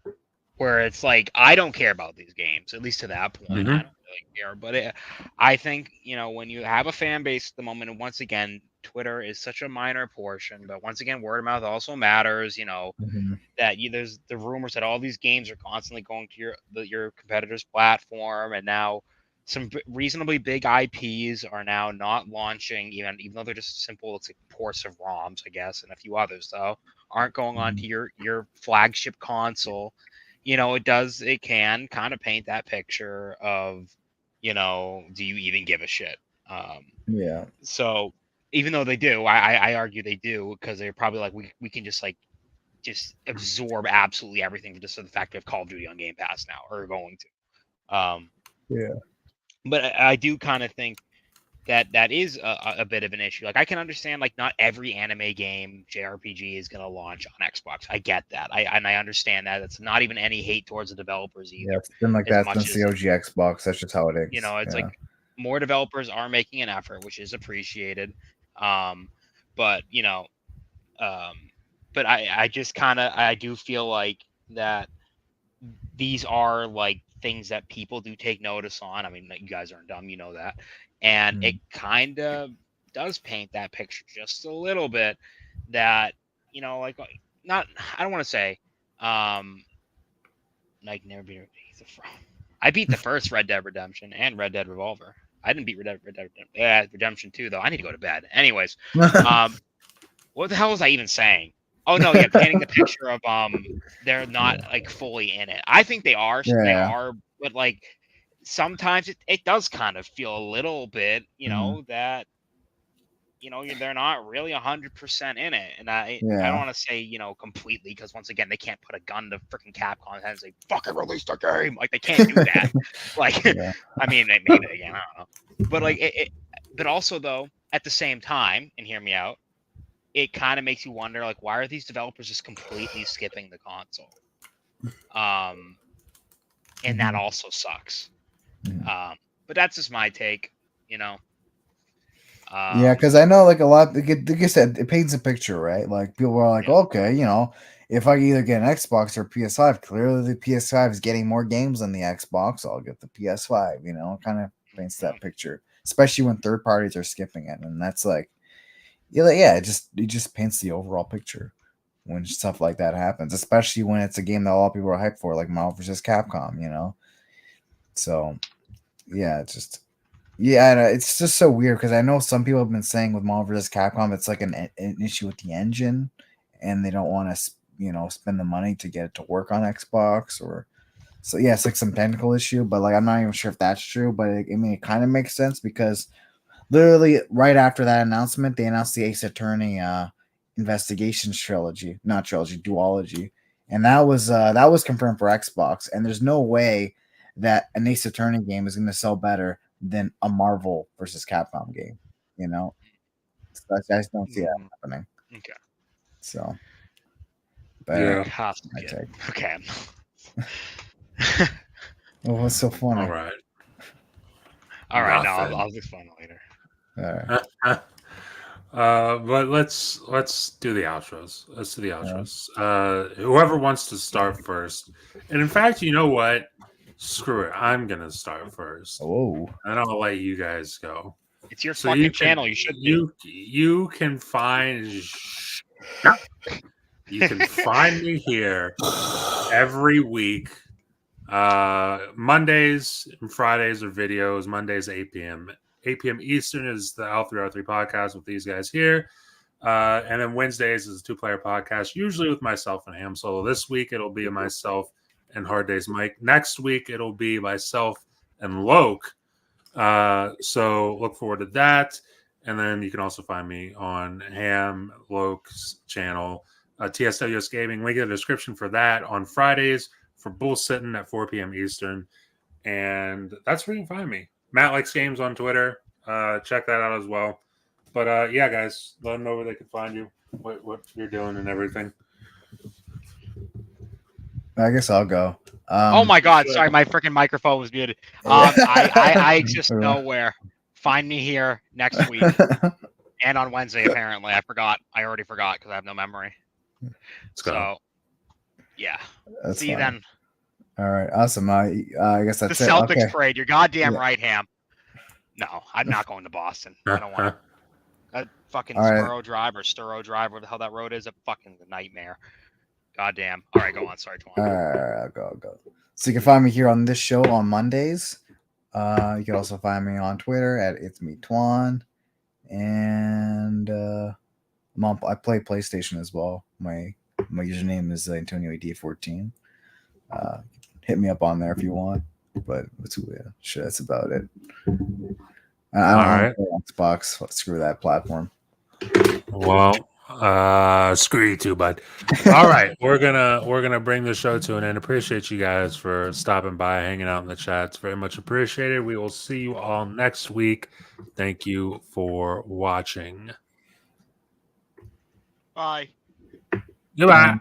where it's like I don't care about these games, at least to that point. I don't really care, but I think when you have a fan base at the moment, and once again, Twitter is such a minor portion, but once again, word of mouth also matters. That there's the rumors that all these games are constantly going to your competitor's platform, and now some reasonably big IPs are now not launching, even though they're just simple. It's like ports of ROMs, I guess, and a few others though aren't going on to your flagship console. It can kind of paint that picture of, do you even give a shit? Yeah. So even though they do, I argue they do, because they're probably like, we can just absorb absolutely everything for just the fact we have Call of Duty on Game Pass now, or going to. Yeah. But I do kind of think that is a bit of an issue. Like, I can understand, like, not every anime game JRPG is going to launch on Xbox. I get that. I understand that. It's not even any hate towards the developers either. Yeah, it's been like that since the OG Xbox. That's just how it is. It's like more developers are making an effort, which is appreciated. But I just kind of, I do feel like that these are like things that people do take notice on. I mean, you guys aren't dumb, you know that. And it kind of does paint that picture just a little bit that, like not, I don't want to say, like never beat the I beat the first Red Dead Redemption and Red Dead Revolver. I didn't beat Red Dead Redemption 2 though. I need to go to bed. Anyways, what the hell was I even saying? Oh no, yeah, painting the picture of they're not like fully in it. I think they are. They are, but like sometimes it does kind of feel a little bit, that they're not really 100% in it. And I don't want to say completely, because once again they can't put a gun to freaking Capcom's head and say fucking release the game. Like they can't do that. Like I mean maybe again, I don't know. But like but also though at the same time, and hear me out, it kind of makes you wonder, like, why are these developers just completely skipping the console? And that also sucks. But that's just my take, Yeah, because I know, like, a lot, like I said, it paints a picture, right? Like, people are like, okay, if I either get an Xbox or PS5, clearly the PS5 is getting more games than the Xbox, I'll get the PS5, kind of paints that picture, especially when third parties are skipping it. And that's like, it just paints the overall picture when stuff like that happens, especially when it's a game that a lot of people are hyped for, like Marvel vs. Capcom, So, yeah, it's just so weird because I know some people have been saying with Marvel vs. Capcom, it's like an issue with the engine, and they don't want to, spend the money to get it to work on Xbox, so yeah, it's like some technical issue, but like I'm not even sure if that's true, but it kind of makes sense because literally right after that announcement, they announced the Ace Attorney Investigations duology, and that was confirmed for Xbox, and there's no way that an Ace Attorney game is going to sell better than a Marvel versus Capcom game, So I just don't see that happening. Okay. So, yeah. Okay. Well, what's so funny? All right. No, I'll explain it later. All right. But let's do the outros. Let's do the outros. Whoever wants to start first, and in fact, you know what? Screw it. I'm gonna start first. Oh, and I'll let you guys go. It's your fucking channel. You should be. You can find. You can find me here every week. Mondays and Fridays are videos. Mondays 8 p.m. 8 p.m. Eastern is the L3R3 podcast with these guys here. And then Wednesdays is a 2-player podcast, usually with myself and Ham Solo. This week it'll be myself and Hard Days Mike. Next week it'll be myself and Loke. So look forward to that. And then you can also find me on Ham Loke's channel, TSWS Gaming. Link in the description for that on Fridays for bullsitting at 4 p.m. Eastern. And that's where you can find me. Matt Likes Games on Twitter. Check that out as well. But yeah, guys, let them know where they can find you, what you're doing and everything. I guess I'll go. Oh my God! Sorry, my freaking microphone was muted. I exist nowhere. Find me here next week and on Wednesday. Apparently, I forgot. I already forgot because I have no memory. So, yeah. See you then. All right, awesome. I guess that's the it. Celtics parade. You're goddamn right, Ham. No, I'm not going to Boston. I don't want to. That fucking Spuro Drive or Sturo Drive, whatever the hell that road is, a fucking nightmare. Goddamn. All right, go on. Sorry, Twan. All right, I'll go. So you can find me here on this show on Mondays. You can also find me on Twitter at It's Me Twan, and I play PlayStation as well. My username is Antonio AD14. Hit me up on there if you want. But that's about it. I don't play Xbox. Screw that platform. Well, screw you too, bud. All right, we're gonna bring the show to an end. Appreciate you guys for stopping by, hanging out in the chat. It's very much appreciated. We will see you all next week. Thank you for watching. Bye. Goodbye.